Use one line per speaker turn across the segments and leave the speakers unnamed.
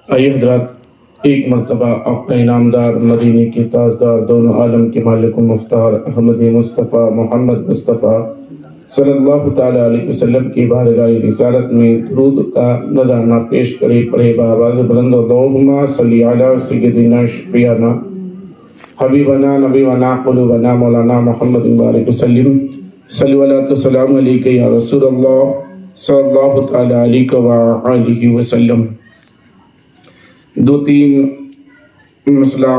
आइए हज़रात, एक मरतबा आपका इनामदार मदीने के ताजदार दोनों आलम के मालिक मुफ्तार अहमद मुस्तफ़ा मोहम्मद मुस्तफ़ा सल्लल्लाहु ताला अलैहि वसल्लम की बारगाह रिसालत में दुरूद का नज़राना पेश करे। पढ़े बावाज़ बुलंद अल्लाहुम्मा सल्ली अला सय्यदिना शफीअना हबीबना नबीना क़ुलूबना मौलाना मुहम्मद बारिक वसल्लम सल्लल्लाहु तसल्लम अलैका या रसूलल्लाह सल्लल्लाहु ताला अलैहि व आलिहि वसल्लम। दो तीन मसला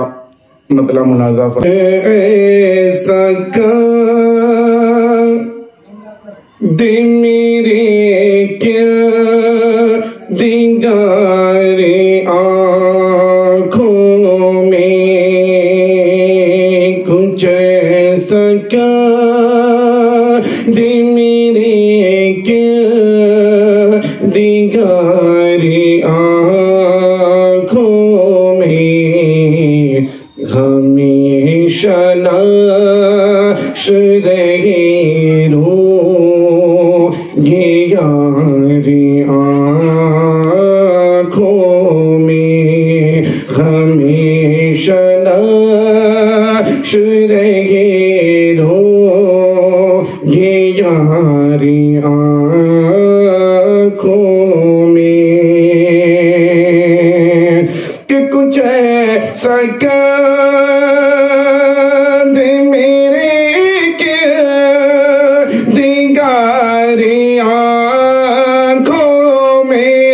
मतलब मुनाज़ा ऐसा दे मेरे क्या दिगारे आँखों में कुछ ऐसा दे मेरे क्या दिगारे हमेशा नाश रहे रो ये यारी आँखों में, हमेशा नाश रहे रो ये यारी आँखों में कि कुछ ऐसा दे मेरे के दिगारे आँखों में,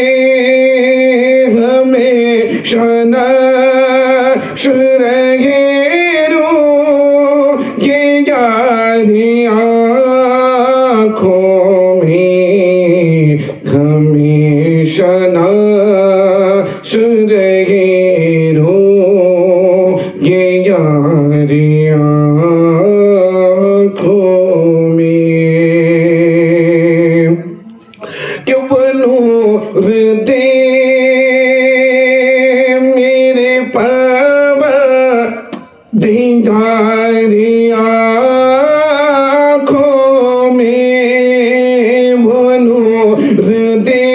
हमेशा नाश रहे रो ये यारी आँखों में, हमेशा नाश रहे रो ये यारी आँखों में। क्यों नूर दे मेरे पावा दिगारी आँखों में, वो नूर दे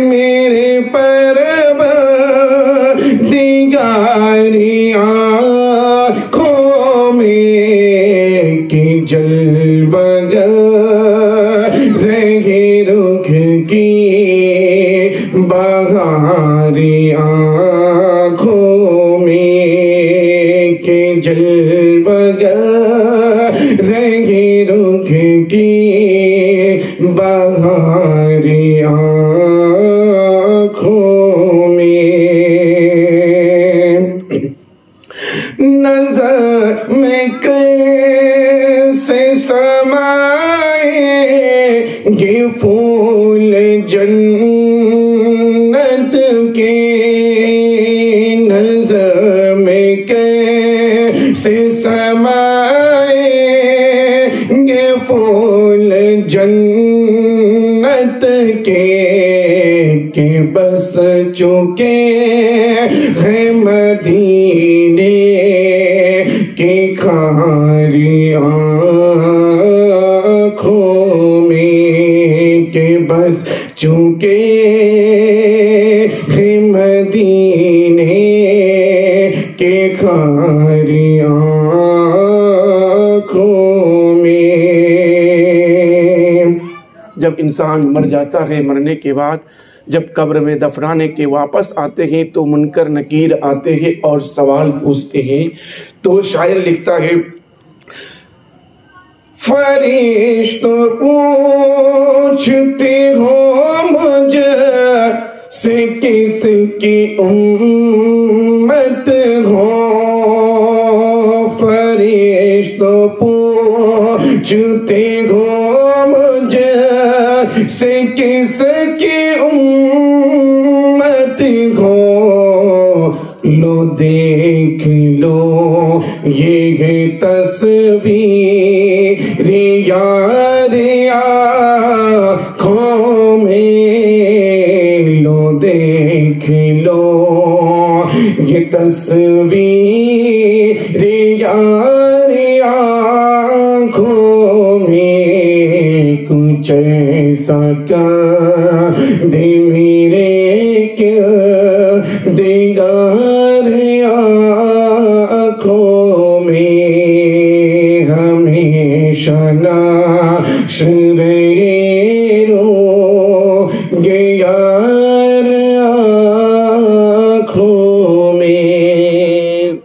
मेरे परवा दिगारी आँखों में कि जलवगर रहे रुख की बहारी आँखों में, कि जलवगर रहे रुख की बहारी आँखों में। नजर में कैसे समाएंगे फूल जन्नत के, नजर में कैसे समाएंगे फूल जन्नत के बस चुके हैं मदीने के खारी आँखों में, के बस चुके हैं मदीने के खारी आँखों में। जब इंसान मर जाता है, मरने के बाद जब कब्र में दफनाने के वापस आते हैं तो मुनकर नकीर आते हैं और सवाल पूछते हैं। तो शायर लिखता है, फरिश्तों पूछते हो मुझे से किसकी उम्मत हो, फरिश्तों पूछते हो मुझे से किसकी उम्मत हो। लो देख लो ये तस्वीर यार आँखों में, लो देख लो ये तस्वीर यार आँखों में, कुछ ऐसा कर दे मेरे क्या दीगार आँखों में हमेशा नाश रोगे यार आँखों में।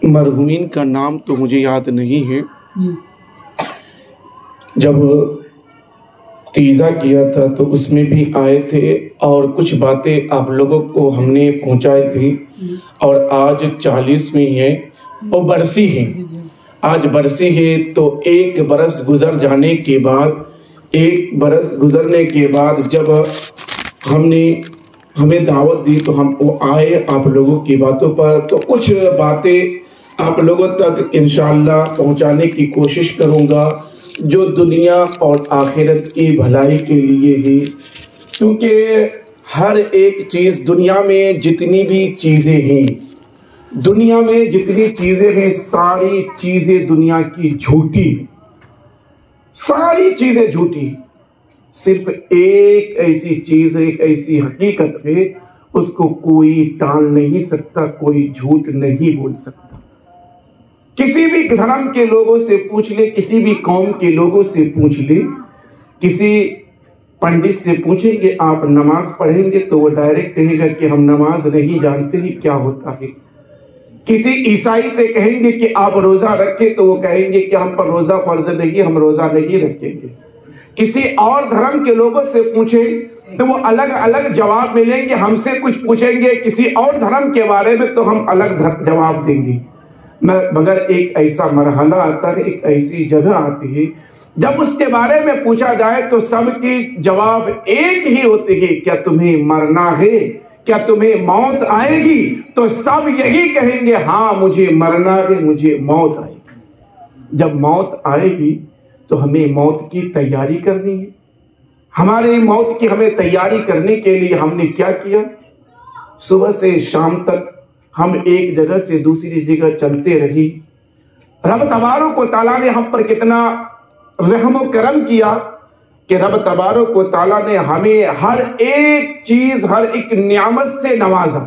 मरहूमीन का नाम तो मुझे याद नहीं है। जब तीजा किया था तो उसमें भी आए थे और कुछ बातें आप लोगों को हमने पहुंचाई थी। और आज 40वीं है और बरसी है। आज बरसी है तो एक बरस गुजर जाने के बाद, एक बरस गुजरने के बाद जब हमें दावत दी तो हम वो आए आप लोगों की बातों पर। तो कुछ बातें आप लोगों तक इंशाअल्लाह पहुंचाने की कोशिश करूंगा जो दुनिया और आखिरत की भलाई के लिए है। क्योंकि हर एक चीज़ दुनिया में जितनी भी चीज़ें हैं, दुनिया में जितनी चीज़ें हैं, सारी चीज़ें दुनिया की झूठी, सारी चीज़ें झूठी। सिर्फ एक ऐसी चीज़, एक ऐसी हकीकत है, उसको कोई टाल नहीं सकता, कोई झूठ नहीं बोल सकता। किसी भी धर्म के लोगों से पूछ ले, किसी भी कौम के लोगों से पूछ ले, किसी पंडित से पूछेंगे आप नमाज पढ़ेंगे तो वो डायरेक्ट कहेगा कि हम नमाज नहीं जानते ही क्या होता है। किसी ईसाई से कहेंगे कि आप रोजा रखें तो वो कहेंगे कि हम पर रोजा फर्ज नहीं, हम रोजा नहीं रखेंगे। किसी और धर्म के लोगों से पूछें तो वो अलग अलग जवाब मिलेंगे। हमसे कुछ पूछेंगे किसी और धर्म के बारे में तो हम अलग जवाब देंगे। मगर एक ऐसा मरहला आता है, एक ऐसी जगह आती है जब उसके बारे में पूछा जाए तो सबकी जवाब एक ही होती है, क्या तुम्हें मरना है, क्या तुम्हें मौत आएगी? तो सब यही कहेंगे हाँ मुझे मरना है, मुझे मौत आएगी। जब मौत आएगी तो हमें मौत की तैयारी करनी है। हमारे मौत की हमें तैयारी करने के लिए हमने क्या किया? सुबह से शाम तक हम एक जगह से दूसरी जगह चलते रही। रब तबारक व तआला ने हम पर कितना रहम व करम किया कि रब तबारक व तआला ने हमें हर एक चीज, हर एक नियामत से नवाजा।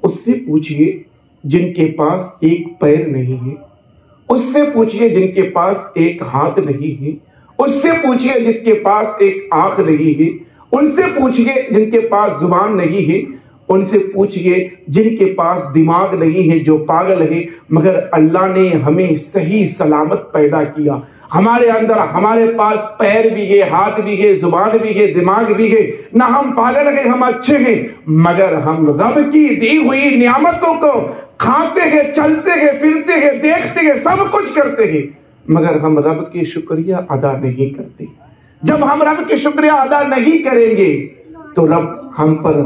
उससे पूछिए जिनके पास एक पैर नहीं है, उससे पूछिए जिनके पास एक हाथ नहीं है, उससे पूछिए जिसके पास एक आंख नहीं है, उनसे पूछिए जिनके पास जुबान नहीं है, उनसे पूछिए जिनके पास दिमाग नहीं है, जो पागल है। मगर अल्लाह ने हमें सही सलामत पैदा किया। हमारे अंदर, हमारे पास पैर भी है, हाथ भी है, जुबान भी है, दिमाग भी है। ना हम पागल हैं, हम अच्छे हैं, मगर हम रब की दी हुई नियामतों को खाते हैं, चलते हैं, फिरते हैं, देखते हैं, सब कुछ करते हैं, मगर हम रब के शुक्रिया अदा नहीं करते। जब हम रब के शुक्रिया अदा नहीं करेंगे तो रब हम पर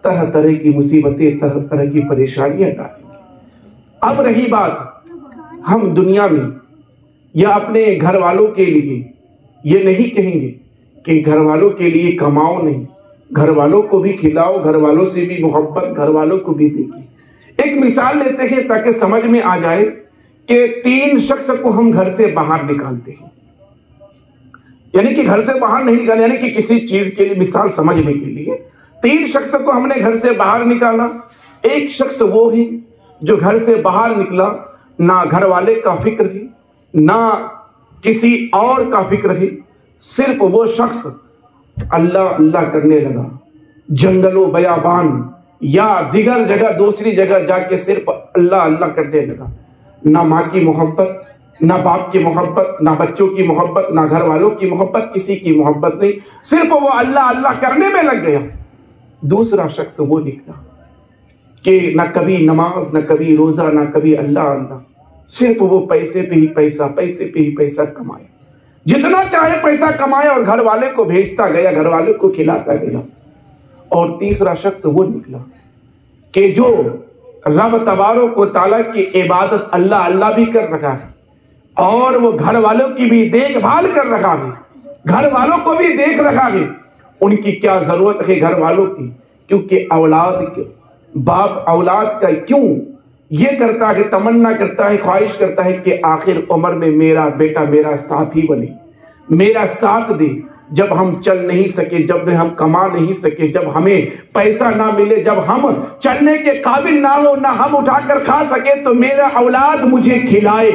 तरह तरह की मुसीबतें, तरह तरह की परेशानियां डालेंगे। अब रही बात, हम दुनिया में या अपने घर वालों के लिए ये नहीं कहेंगे कि घर वालों के लिए कमाओ नहीं, घर वालों को भी खिलाओ, घर वालों से भी मोहब्बत, घर वालों को भी देखिए। एक मिसाल लेते हैं ताकि समझ में आ जाए कि 3 शख्स को हम घर से बाहर निकालते हैं, यानी कि घर से बाहर नहीं निकाले, यानी कि किसी चीज के लिए मिसाल समझने के लिए 3 शख्स को हमने घर से बाहर निकाला। एक शख्स वो है जो घर से बाहर निकला, ना घर वाले का फिक्र है, ना किसी और का फिक्र है, सिर्फ वो शख्स अल्लाह अल्लाह करने लगा। जंगलों, बयाबान या दिगर जगह, दूसरी जगह जाके सिर्फ अल्लाह अल्लाह करने लगा। ना माँ की मोहब्बत, ना बाप की मोहब्बत, ना बच्चों की मोहब्बत, ना घर वालों की मोहब्बत, किसी की मोहब्बत नहीं, सिर्फ वो अल्लाह अल्लाह करने में लग गया। दूसरा शख्स वो निकला कि ना कभी नमाज, ना कभी रोजा, ना कभी अल्लाह अल्लाह, सिर्फ वो पैसे पे ही पैसा, पैसे पे ही पैसा कमाए, जितना चाहे पैसा कमाए और घर वाले को भेजता गया, घर वाले को खिलाता गया। और तीसरा शख्स वो निकला कि जो रब तबारक व तआला की इबादत अल्लाह अल्लाह भी कर रहा है और वो घर वालों की भी देखभाल कर रहा है, घर वालों को भी देख रहा है। उनकी क्या जरूरत है घर वालों की? क्योंकि औलाद के बाप औलाद का क्यों ये करता है, तमन्ना करता है, ख्वाहिश करता है कि आखिर उम्र में मेरा बेटा मेरा साथी बने, मेरा साथ दे, जब हम चल नहीं सके, जब हम कमा नहीं सके, जब हमें पैसा ना मिले, जब हम चलने के काबिल ना हो, ना हम उठाकर खा सके, तो मेरा औलाद मुझे खिलाए,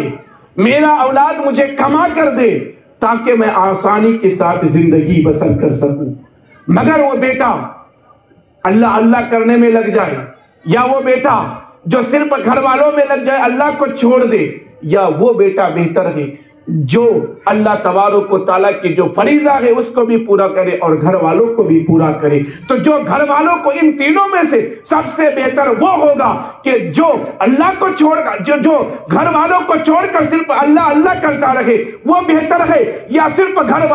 मेरा औलाद मुझे कमा कर दे ताकि मैं आसानी के साथ जिंदगी बसर कर सकूं। मगर वो बेटा अल्लाह अल्लाह करने में लग जाए, या वो बेटा जो सिर्फ घर वालों में लग जाए, अल्लाह को छोड़ दे, या वो बेटा बेहतर है जो अल्लाह तबारक व तआला की जो फरीजा है उसको भी पूरा करे और घर वालों को भी पूरा करे। तो जो घर वालों को, इन तीनों में से सबसे बेहतर वो होगा कि जो अल्लाह को छोड़कर, जो घर वालों को छोड़कर सिर्फ अल्लाह अल्लाह करता रहे, वो बेहतर है, या सिर्फ घर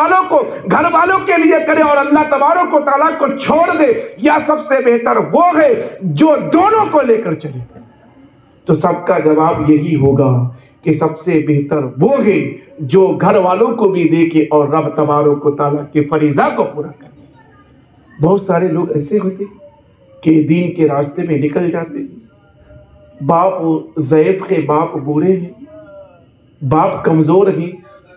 वालों के लिए करे और अल्लाह तबारक व तआला को छोड़ दे, या सबसे बेहतर वो है जो दोनों को लेकर चले। तो सबका जवाब यही होगा कि सबसे बेहतर वो है जो घर वालों को भी देखे और रब तबारक व तआला के फरीजा को पूरा करे। बहुत सारे लोग ऐसे होते कि दीन के रास्ते में निकल जाते, बाप ज़ईफ है, बाप बूढ़े हैं, बाप कमजोर है,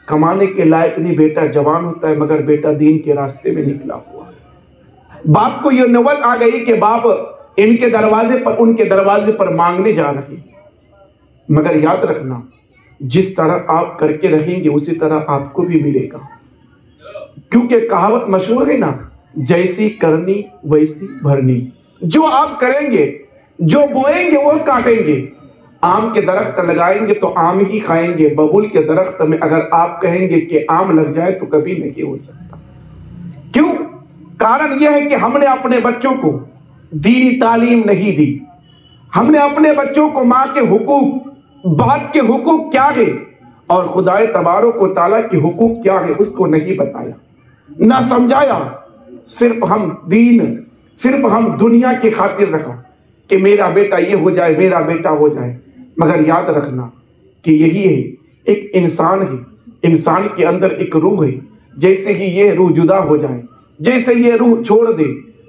कमाने के लायक नहीं, बेटा जवान होता है मगर बेटा दीन के रास्ते में निकला हुआ है। बाप को यह नौबत आ गई कि बाप इनके दरवाजे पर, उनके दरवाजे पर मांगने जा रहे, मगर याद रखना जिस तरह आप करके रहेंगे उसी तरह आपको भी मिलेगा, क्योंकि कहावत मशहूर है ना, जैसी करनी वैसी भरनी। जो आप करेंगे, जो बोएंगे वो काटेंगे। आम के दरख्त लगाएंगे तो आम ही खाएंगे, बबूल के दरख्त में अगर आप कहेंगे कि आम लग जाए तो कभी नहीं हो सकता। क्यों? कारण यह है कि हमने अपने बच्चों को दीनी तालीम नहीं दी, हमने अपने बच्चों को माँ के हुकूक, बाप के हुकूक क्या है और खुदाए तबारक व तआला के हुकूक क्या है उसको नहीं बताया, ना समझाया। सिर्फ हम दुनिया की खातिर रखा कि मेरा बेटा ये हो जाए, मेरा बेटा हो जाए। मगर याद रखना कि यही है, एक इंसान है, इंसान के अंदर एक रूह है, जैसे ही ये रूह जुदा हो जाए, जैसे ये रूह छोड़ दे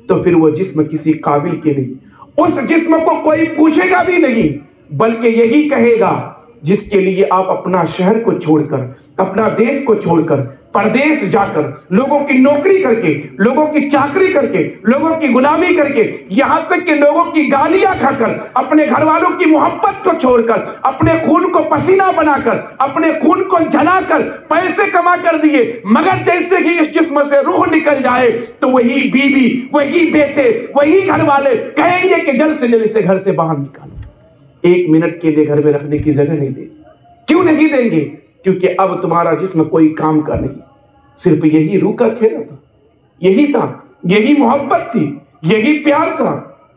तो फिर वो जिस्म किसी काबिल के नहीं, उस जिस्म को कोई पूछेगा भी नहीं, बल्कि यही कहेगा जिसके लिए आप अपना शहर को छोड़कर, अपना देश को छोड़कर, परदेश जाकर, लोगों की नौकरी करके, लोगों की चाकरी करके, लोगों की गुलामी करके, यहां तक कि लोगों की गालियां खाकर, अपने घर वालों की मोहब्बत को छोड़कर, अपने खून को पसीना बनाकर, अपने खून को जलाकर पैसे कमा कर दिए, मगर जैसे ही इस जिस्म से रूह निकल जाए तो वही बीवी, वही बेटे, वही घर वाले कहेंगे कि जल्द से जल्द से घर से बाहर निकालो। एक मिनट के लिए घर में रखने की जगह नहीं देंगे। क्यों नहीं देंगे? क्योंकि अब तुम्हारा जिस्म कोई काम का नहीं, सिर्फ यही रूह का खेल था, यही था, यही मोहब्बत थी, यही प्यार था।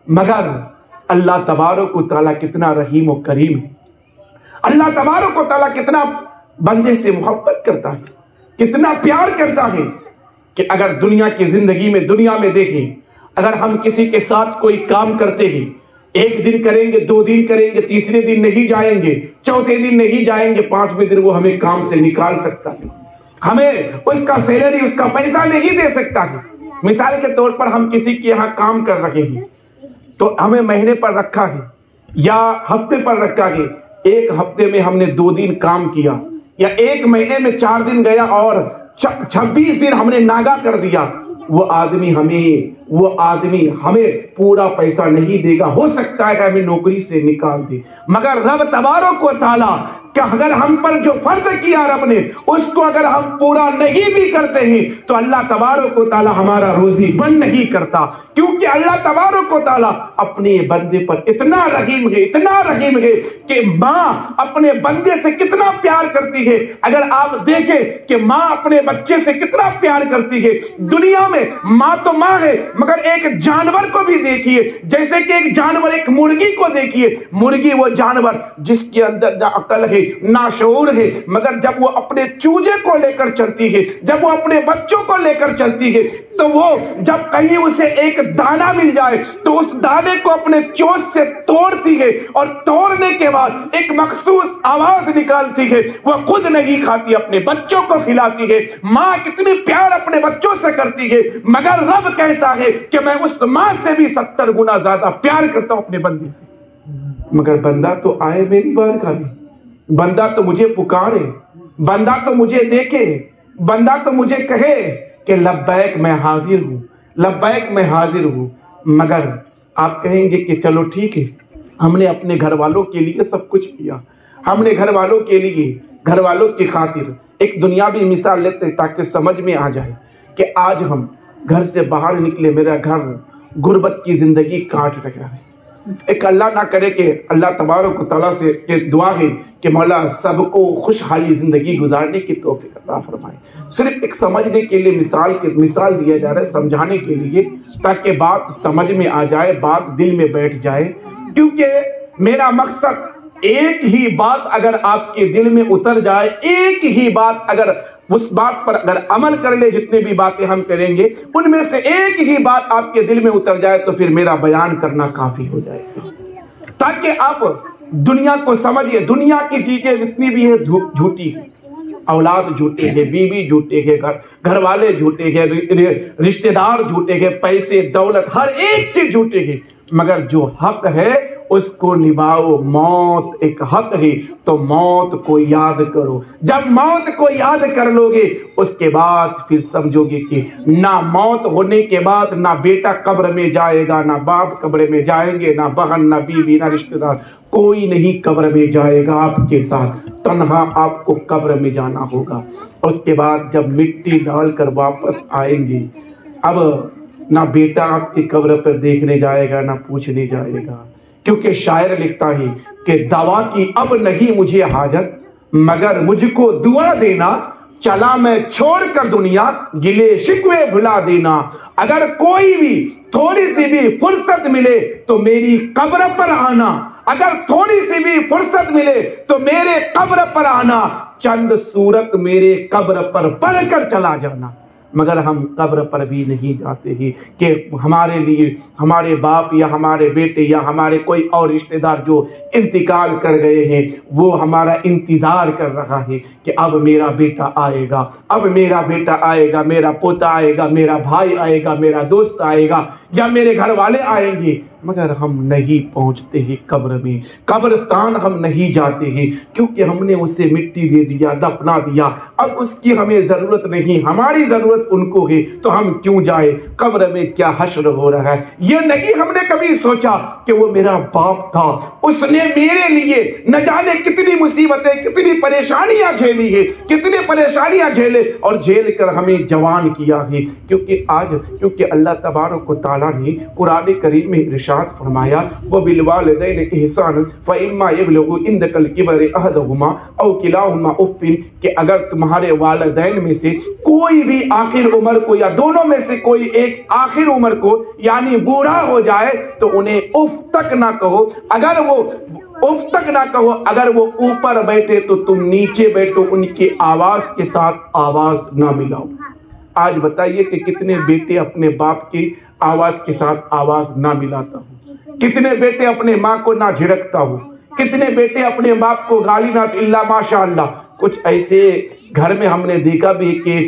मगर अल्लाह तबारक व तआला कितना रहीम और करीम है, अल्लाह तबारक व तआला कितना बंदे से मोहब्बत करता है, कितना प्यार करता है कि अगर दुनिया की जिंदगी में, दुनिया में देखें, अगर हम किसी के साथ कोई काम करते हैं, एक दिन करेंगे, 2 दिन करेंगे, तीसरे दिन नहीं जाएंगे, चौथे दिन नहीं जाएंगे, 5वें दिन वो हमें काम से निकाल सकता है, हमें उसका सैलरी, उसका पैसा नहीं दे सकता है। मिसाल के तौर पर हम किसी के यहाँ काम कर रहे हैं तो हमें महीने पर रखा है या हफ्ते पर रखा है। एक हफ्ते में हमने 2 दिन काम किया या एक महीने में 4 दिन गया और 26 दिन हमने नागा कर दिया, वो आदमी हमें पूरा पैसा नहीं देगा। हो सकता है कि हमें नौकरी से निकाल दे, मगर रब तबारक व तआला कि अगर हम पर जो फर्ज किया रब ने उसको अगर हम पूरा नहीं भी करते हैं तो अल्लाह तबारक व तआला हमारा रोजी बंद नहीं करता, क्योंकि अल्लाह तबारक व तआला अपने बंदे पर इतना रहीम है, इतना रहीम है कि माँ अपने बंदे से कितना प्यार करती है। अगर आप देखें कि माँ अपने बच्चे से कितना प्यार करती है, दुनिया में माँ तो माँ है, मगर एक जानवर को भी देखिए, जैसे कि एक जानवर, एक मुर्गी को देखिए, मुर्गी वो जानवर जिसके अंदर अकल है, नाशऊर है, मगर जब वो अपने चूजे को लेकर चलती है, जब वो अपने बच्चों को लेकर चलती है, तो वो जब कहीं उसे एक दाना मिल जाए तो उस दाने को अपने चोंच से तोड़ती है और तोड़ने के बाद एक मखसूस आवाज निकालती है, वो खुद नहीं खाती, अपने बच्चों को खिलाती है। माँ कितनी प्यार अपने बच्चों से करती है, मगर रब कहता है कि मैं उस माँ से भी 70 गुना ज्यादा प्यार करता हूं अपने बंदे से। मगर बंदा तो आए मेरी बारगाह में, बंदा तो मुझे पुकारे, बंदा तो मुझे देखे, बंदा तो मुझे कहे
कि लब्बैक मैं हाजिर हूँ, लब्बैक मैं हाजिर हूँ। मगर आप कहेंगे कि चलो ठीक है, हमने अपने घर वालों के लिए सब कुछ किया, हमने घर वालों के लिए, घर वालों की खातिर एक दुनियावी मिसाल लेते हैं ताकि समझ में आ जाए कि आज हम घर से बाहर निकले, मेरा घर गुर्बत की जिंदगी काट रहा है। एक अल्लाह ना करे कि अल्लाह तबारक व तआला से ये दुआ है कि मौला सबको खुशहाली जिंदगी गुजारने की तौफीक अता फरमाए। सिर्फ एक समझने के लिए मिसाल दिया जा रहा है, समझाने के लिए, ताकि बात समझ में आ जाए, बात दिल में बैठ जाए। क्योंकि मेरा मकसद एक ही बात अगर आपके दिल में उतर जाए, एक ही बात अगर उस बात पर अगर अमल कर ले, जितनी भी बातें हम करेंगे उनमें से एक ही बात आपके दिल में उतर जाए तो फिर मेरा बयान करना काफी हो जाएगा, ताकि आप दुनिया को समझिए। दुनिया की चीजें जितनी भी है झूठी है, औलाद झूठे हैं, बीवी झूठे हैं, घर वाले झूठे हैं, रिश्तेदार झूठे हैं, पैसे दौलत हर एक चीज झूठे है। मगर जो हक है उसको निभाओ। मौत एक हक है तो मौत को याद करो। जब मौत को याद कर लोगे उसके बाद फिर समझोगे कि ना मौत होने के बाद ना बेटा कब्र में जाएगा, ना बाप कब्र में जाएंगे, ना बहन, ना बीवी, ना रिश्तेदार, कोई नहीं कब्र में जाएगा आपके साथ। तन्हा आपको कब्र में जाना होगा। उसके बाद जब मिट्टी डालकर वापस आएंगे, अब ना बेटा आपकी कब्र पर देखने जाएगा, ना पूछने जाएगा। क्योंकि शायर लिखता है कि दवा की अब नहीं मुझे हाजत, मगर मुझको दुआ देना, चला मैं छोड़कर दुनिया, गिले शिकवे भुला देना। अगर कोई भी थोड़ी सी भी फुर्सत मिले तो मेरी कब्र पर आना, अगर थोड़ी सी भी फुर्सत मिले तो मेरे कब्र पर आना, चंद सूरत मेरे कब्र पर पढ़कर चला जाना। मगर हम कब्र पर भी नहीं जाते ही कि हमारे लिए हमारे बाप या हमारे बेटे या हमारे कोई और रिश्तेदार जो इंतकाल कर गए हैं वो हमारा इंतजार कर रहा है कि अब मेरा बेटा आएगा, अब मेरा बेटा आएगा, मेरा पोता आएगा, मेरा भाई आएगा, मेरा दोस्त आएगा या मेरे घर वाले आएंगे। मगर हम नहीं पहुंचते ही कब्र में, कब्रिस्तान हम नहीं जाते हैं, क्योंकि हमने उसे मिट्टी दे दिया, दफना दिया। अब उसकी हमें जरूरत नहीं, हमारी जरूरत उनको है, तो हम क्यों जाए? कब्र में क्या हश्र हो रहा है ये नहीं हमने कभी सोचा कि वो मेरा बाप था, उसने मेरे लिए न जाने कितनी मुसीबतें, कितनी परेशानियां झेली है, कितनी परेशानियां झेले और झेल कर हमें जवान किया है। क्योंकि अल्लाह तबारक व तआला ने कुरान करीम में इरशाद फरमाया, वो बिलवालिदैन इहसान फइम्मा यबलुगु इंदकल किबर अहदहुमा औ किलाहुमा उफ्फिन, कि अगर तुम्हारे वालिदैन में से कोई भी आखिर उम्र को या दोनों में से कोई एक आखिर उम्र को यानी बूढ़ा हो जाए तो उन्हें उफ तक ना कहो। अगर वो उफ तक ना कहो, अगर वो ऊपर बैठे तो तुम नीचे बैठो, उनकी आवाज के साथ आवाज ना मिलाओ। आज बताइए कि कितने बेटे अपने बाप की आवाज के साथ आवाज ना मिलाता हूँ, कितने बेटे अपने माँ को ना झिड़कता हूँ, कितने बेटे अपने बाप को गाली ना, इल्ला माशाअल्लाह। कुछ ऐसे घर में हमने देखा भी कि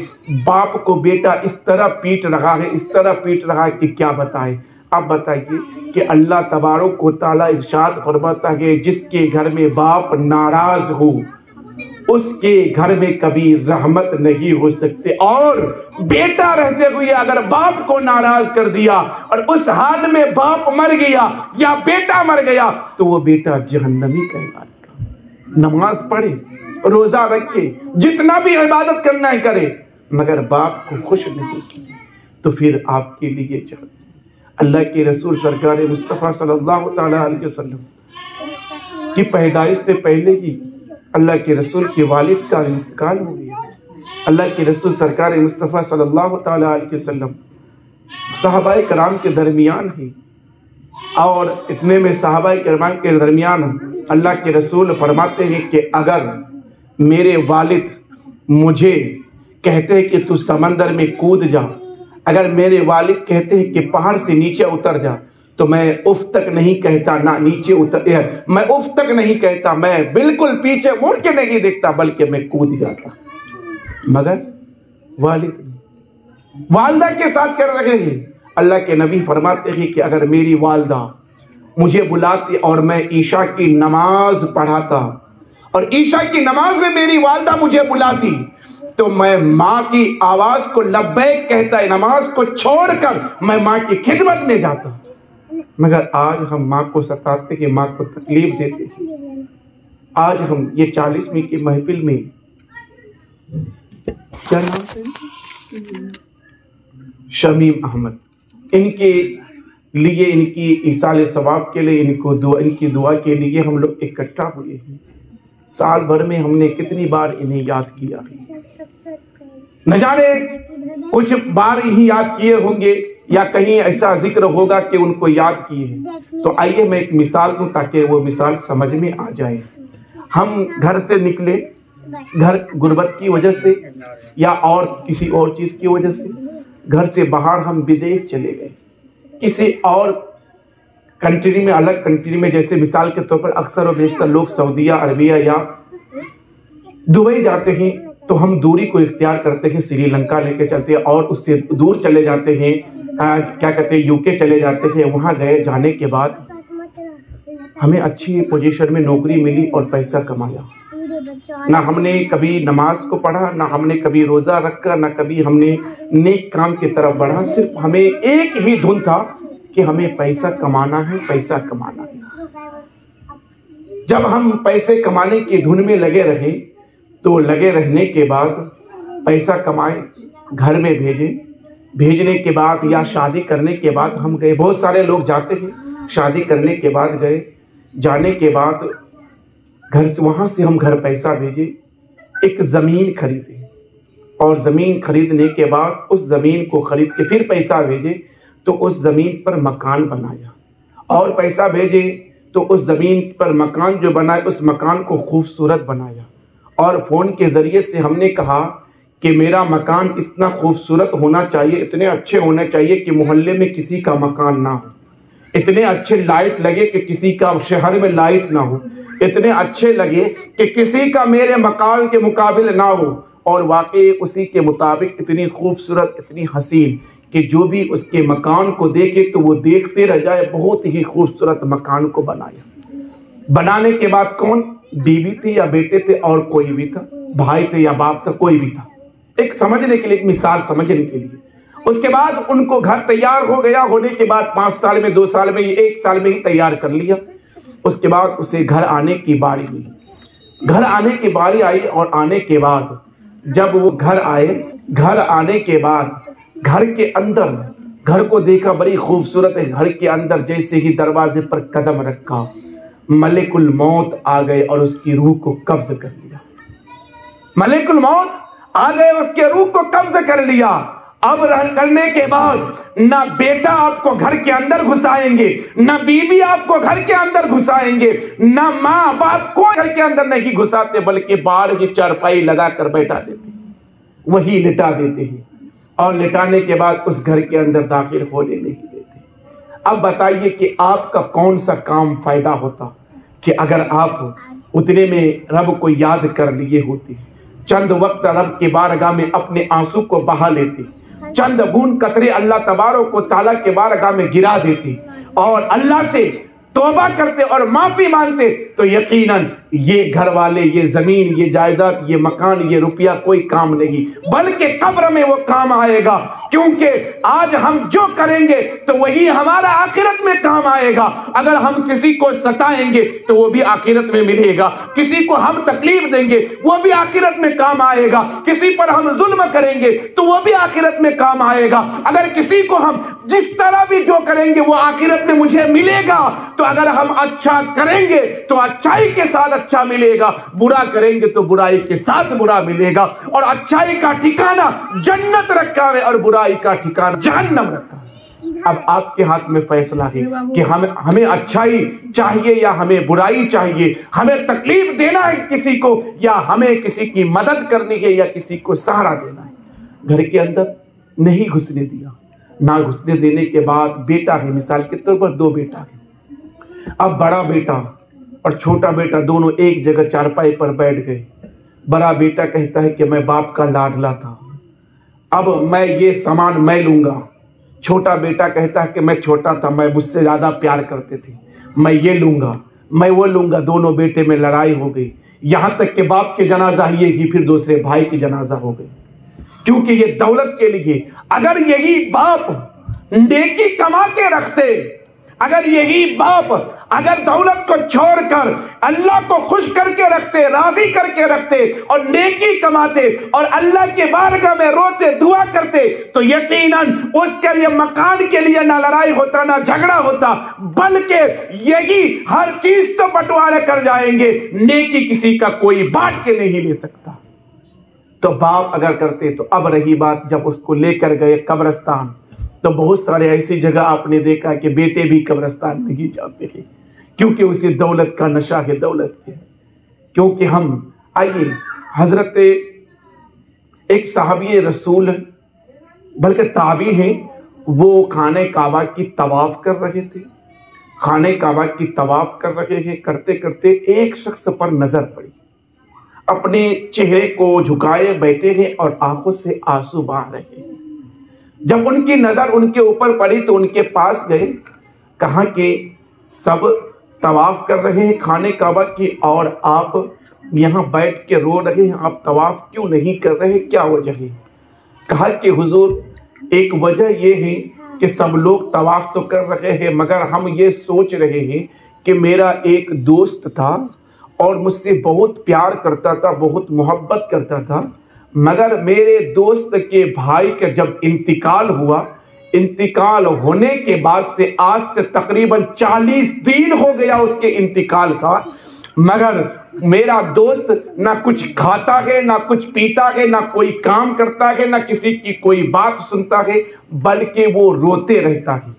बाप को बेटा इस तरह पीट रहा है, इस तरह पीट रहा है कि क्या बताएं। अब बताइए कि अल्लाह तबारक व तआला इरशाद फरमाता है, जिसके घर में बाप नाराज हो उसके घर में कभी रहमत नहीं हो सकते। और बेटा रहते हुए अगर बाप को नाराज कर दिया और उस हाल में बाप मर गया या बेटा मर गया तो वो बेटा जहन्नमी कहलाएगा। नमाज पढ़े, रोजा रखे, जितना भी इबादत करना है करे, मगर बाप को खुश नहीं किया तो फिर आपके लिए जहन्नम। अल्लाह के रसूल सरकार मुस्तफ़ा सल्लल्लाहु अलैहि वसल्लम की पैदाइश से पहले ही अल्लाह के रसूल के वालिद का इंतकाल हो गया। अल्लाह के रसूल सरकार मुस्तफ़ा सल्लल्लाहु अलैहि वसल्लम सहाबाए कराम के दरमियान ही, और इतने में सहाबाए कराम के दरमियान अल्लाह के रसूल फरमाते हैं कि अगर मेरे वालिद मुझे कहते हैं कि तू समंदर में कूद जा, अगर मेरे वालिद कहते हैं कि पहाड़ से नीचे उतर जा, तो मैं उफ तक नहीं कहता, ना नीचे उतर, मैं उफ तक नहीं कहता, मैं बिल्कुल पीछे मुड़ के नहीं देखता, बल्कि मैं कूद जाता। मगर वालिदा के साथ कर रहे हैं। अल्लाह के नबी फरमाते हैं कि अगर मेरी वालिदा मुझे बुलाती और मैं ईशा की नमाज पढ़ाता और ईशा की नमाज में मेरी वालिदा मुझे बुलाती तो मैं माँ की आवाज को लब्बैक कहता है, नमाज को छोड़कर मैं माँ की खिदमत में जाता। मगर आज हम माँ को सताते कि माँ को तकलीफ देते। आज हम ये 40वीं की महफिल में, क्या नाम है, शमीम अहमद, इनके लिए, इनकी इसाले सवाब के लिए, इनकी दुआ के लिए हम लोग इकट्ठा हुए हैं। साल भर में हमने कितनी बार इन्हें याद किया, न जाने कुछ बार ही याद किए होंगे या कहीं ऐसा जिक्र होगा कि उनको याद किए हैं। तो आइए मैं एक मिसाल दूं ताकि वो मिसाल समझ में आ जाए। हम घर से निकले, घर गुर्बत की वजह से या और किसी और चीज की वजह से घर से बाहर हम विदेश चले गए, किसी और कंट्री में, अलग कंट्री में। जैसे मिसाल के तौर पर अक्सर और बेशतर लोग सऊदीया अरबिया या दुबई जाते हैं तो हम दूरी को इख्तियार करते हैं, श्रीलंका लेके चलते हैं और उससे दूर चले जाते हैं, क्या कहते हैं, यूके चले जाते हैं। वहां गए, जाने के बाद हमें अच्छी पोजीशन में नौकरी मिली और पैसा कमाया। ना हमने कभी नमाज को पढ़ा, ना हमने कभी रोजा रखा, ना कभी हमने नेक काम की तरफ बढ़ा। सिर्फ हमें एक ही धुन था कि हमें पैसा कमाना है, पैसा कमाना है। जब हम पैसे कमाने की धुन में लगे रहे तो लगे रहने के बाद पैसा कमाए, घर में भेजने के बाद या शादी करने के बाद हम गए। बहुत सारे लोग जाते हैं, शादी करने के बाद गए, जाने के बाद घर से, वहां से हम घर पैसा भेजे, एक जमीन खरीदे और जमीन खरीदने के बाद उस जमीन को खरीद के फिर पैसा भेजे तो उस जमीन पर मकान बनाया और पैसा भेजे तो उस जमीन पर मकान जो बनाए उस मकान को खूबसूरत बनाया। और फोन के जरिए से हमने कहा कि मेरा मकान इतना खूबसूरत होना चाहिए, इतने अच्छे होने चाहिए कि मोहल्ले में किसी का मकान ना हो, इतने अच्छे लाइट लगे कि किसी का शहर में लाइट ना हो, इतने अच्छे लगे कि किसी का मेरे मकान के मुकाबले ना हो। और वाकई उसी के मुताबिक इतनी खूबसूरत, इतनी हसीन कि जो भी उसके मकान को देखे तो वो देखते रह जाए। बहुत ही खूबसूरत मकान को बनाया। बनाने के बाद कौन, बीवी थी या बेटे थे और कोई भी था, भाई थे या बाप था, कोई भी था, एक समझने के लिए, एक मिसाल समझने के लिए। उसके बाद उनको घर तैयार हो गया, होने के बाद 5 साल में, 2 साल में, 1 साल में ही तैयार कर लिया। उसके बाद उसे घर आने की बारी हुई, घर आने की बारी आई और आने के बाद जब वो घर आए, घर आने के बाद घर के अंदर, घर को देखा, बड़ी खूबसूरत है। घर के अंदर जैसे ही दरवाजे पर कदम रखा, मलिकुल मौत आ गए और उसकी रूह को कब्ज कर लिया। मलिकुल मौत आ गए, उसके रूह को कब्ज कर लिया। अब करने के बाद ना बेटा आपको घर के अंदर घुसाएंगे, ना बीबी आपको घर के अंदर घुसाएंगे, ना माँ बाप को घर के अंदर नहीं घुसाते, बल्कि बाहर की चारपाई लगाकर बैठा देते, वही लिटा देते हैं और लिटाने के बाद उस घर के अंदर दाखिल होने नहीं देते। अब बताइए कि आपका कौन सा काम फायदा होता कि अगर आप उतने में रब को याद कर लिए होते, चंद वक्त रब के बारगाह में अपने आंसू को बहा लेते, चंद बूंद कतरे अल्लाह तबारक व तआला के बारगाह में गिरा देते और अल्लाह से तौबा करते और माफी मांगते, तो यकीनन ये घर वाले, ये जमीन, ये जायदाद, ये मकान, ये रुपया कोई काम नहीं, बल्कि कब्र में वो काम आएगा। क्योंकि आज हम जो करेंगे तो वही हमारा आखिरत में काम आएगा। अगर हम किसी को सताएंगे तो वो भी आखिरत में मिलेगा, किसी को हम तकलीफ देंगे वो भी आखिरत में काम आएगा, किसी पर हम जुल्म करेंगे तो वो भी आखिरत में काम आएगा। अगर किसी को हम जिस तरह भी जो करेंगे वो आखिरत में मुझे मिलेगा। तो अगर हम अच्छा करेंगे तो अच्छाई के साथ अच्छा मिलेगा, बुरा करेंगे तो बुराई के साथ बुरा मिलेगा। और अच्छाई का ठिकाना जन्नत रखा है और बुराई का ठिकाना जहन्नम रखा है। अब आपके हाथ में फैसला है कि हमें अच्छाई चाहिए या हमें बुराई चाहिए, हमें तकलीफ देना है किसी को या हमें किसी की मदद करनी है या किसी को सहारा देना है। घर के अंदर नहीं घुसने दिया, ना घुसने देने के बाद बेटा है, मिसाल के तौर पर 2 बेटा है। अब बड़ा बेटा और छोटा बेटा दोनों एक जगह चारपाई पर बैठ गए। बड़ा बेटा कहता है कि मैं बाप का लाडला था, अब मैं ये सामान मैं लूंगा। छोटा बेटा कहता है कि मैं छोटा था, मैं मुझसे ज्यादा प्यार करते थे, मैं ये लूंगा, मैं वो लूंगा। दोनों बेटे में लड़ाई हो गई। यहां तक कि बाप के जनाजा ही कि फिर दूसरे भाई की जनाजा हो गई, क्योंकि ये दौलत के लिए। अगर यही बाप नेकी कमा के रखते, अगर यही बाप अगर दौलत को छोड़कर अल्लाह को खुश करके रखते, राजी करके रखते और नेकी कमाते और अल्लाह के बारगाह में रोते दुआ करते, तो यकीनन उसके लिए मकान के लिए ना लड़ाई होता ना झगड़ा होता, बल्कि यही हर चीज तो बंटवारा कर जाएंगे, नेकी किसी का कोई बांट के नहीं ले सकता। तो बाप अगर करते। तो अब रही बात जब उसको लेकर गए कब्रिस्तान, तो बहुत सारे ऐसी जगह आपने देखा कि बेटे भी कब्रिस्तान नहीं जाते हैं, क्योंकि उसे दौलत का नशा है, दौलत के। क्योंकि हम आइए, हजरत एक साहबी रसूल बल्कि ताबी हैं, वो खाने काबा की तवाफ कर रहे थे, खाने काबा की तवाफ कर रहे हैं। करते करते एक शख्स पर नजर पड़ी, अपने चेहरे को झुकाए बैठे हैं और आंखों से आंसू बहा रहे हैं। जब उनकी नजर उनके ऊपर पड़ी तो उनके पास गए, कहा कि सब तवाफ कर रहे हैं खाने काबा की और आप यहाँ बैठ के रो रहे हैं, आप तवाफ क्यों नहीं कर रहे, क्या वजह है? कहा कि हुजूर एक वजह यह है कि सब लोग तवाफ तो कर रहे हैं, मगर हम ये सोच रहे हैं कि मेरा एक दोस्त था और मुझसे बहुत प्यार करता था, बहुत मोहब्बत करता था, मगर मेरे दोस्त के भाई का जब इंतकाल हुआ, इंतकाल होने के बाद से आज से तकरीबन 40 दिन हो गया उसके इंतकाल का, मगर मेरा दोस्त ना कुछ खाता है, ना कुछ पीता है, ना कोई काम करता है, ना किसी की कोई बात सुनता है, बल्कि वो रोते रहता है।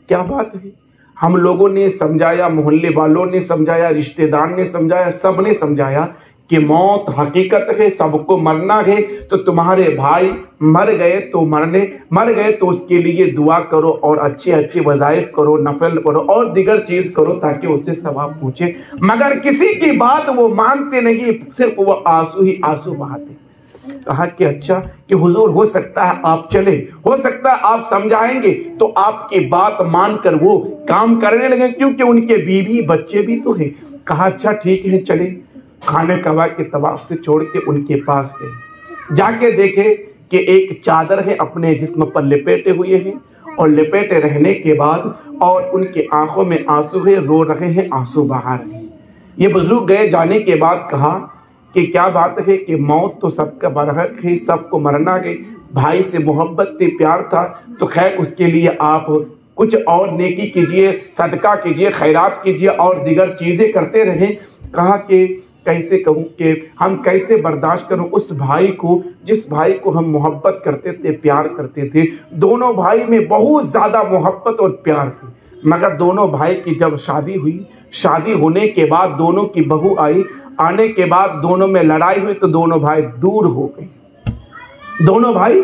क्या बात है? हम लोगों ने समझाया, मोहल्ले वालों ने समझाया, रिश्तेदार ने समझाया, सब ने समझाया कि मौत हकीकत है, सबको मरना है। तो तुम्हारे भाई मर गए तो मर गए तो उसके लिए दुआ करो और अच्छे अच्छे वज़ाइफ करो, नफल करो और दीगर चीज करो ताकि उसे सवाब पूछे। मगर किसी की बात वो मानते नहीं, सिर्फ वो आंसू ही आंसू बहाते। कहा कि अच्छा कि हुजूर हो सकता है आप चले, हो सकता है आप समझाएंगे तो आपकी बात मानकर वो काम करने लगे, क्योंकि उनके बीवी बच्चे भी तो हैं। कहा अच्छा ठीक है चले। खाने काबा के तवाफ से छोड़ के उनके पास गए, जाके देखे कि एक चादर है अपने जिस्म पर लिपेटे हुए हैं और लिपेटे रहने के बाद और उनके आंखों में आंसू है, रो रहे हैं, आंसू बहा रहे हैं। ये बुजुर्ग गए, जाने के बाद कहा कि क्या बात है कि मौत तो सबका बरहक है, सबको मरना है, भाई से मोहब्बत थी, प्यार था, तो खैर उसके लिए आप कुछ और नेकी कीजिए, सदका कीजिए, खैरात कीजिए और दीगर चीजें करते रहे। कहा कि कैसे कहूँ कि हम कैसे बर्दाश्त करूँ उस भाई को, जिस भाई को हम मोहब्बत करते थे, प्यार करते थे। दोनों भाई में बहुत ज़्यादा मोहब्बत और प्यार थी, मगर दोनों भाई की जब शादी हुई, शादी होने के बाद दोनों की बहू आई, आने के बाद दोनों में लड़ाई हुई तो दोनों भाई दूर हो गए, दोनों भाई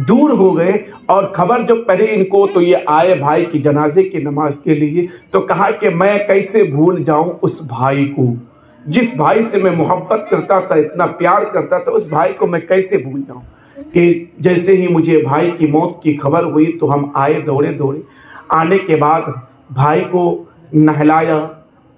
दूर हो गए। और खबर जब पड़ी इनको तो ये आए भाई की जनाजे की नमाज के लिए, तो कहा कि मैं कैसे भूल जाऊं उस भाई को, जिस भाई से मैं मोहब्बत करता था, इतना प्यार करता था, उस भाई को मैं कैसे भूल जाऊं। कि जैसे ही मुझे भाई की मौत की खबर हुई तो हम आए दौड़े दौड़े। आने के बाद भाई को नहलाया,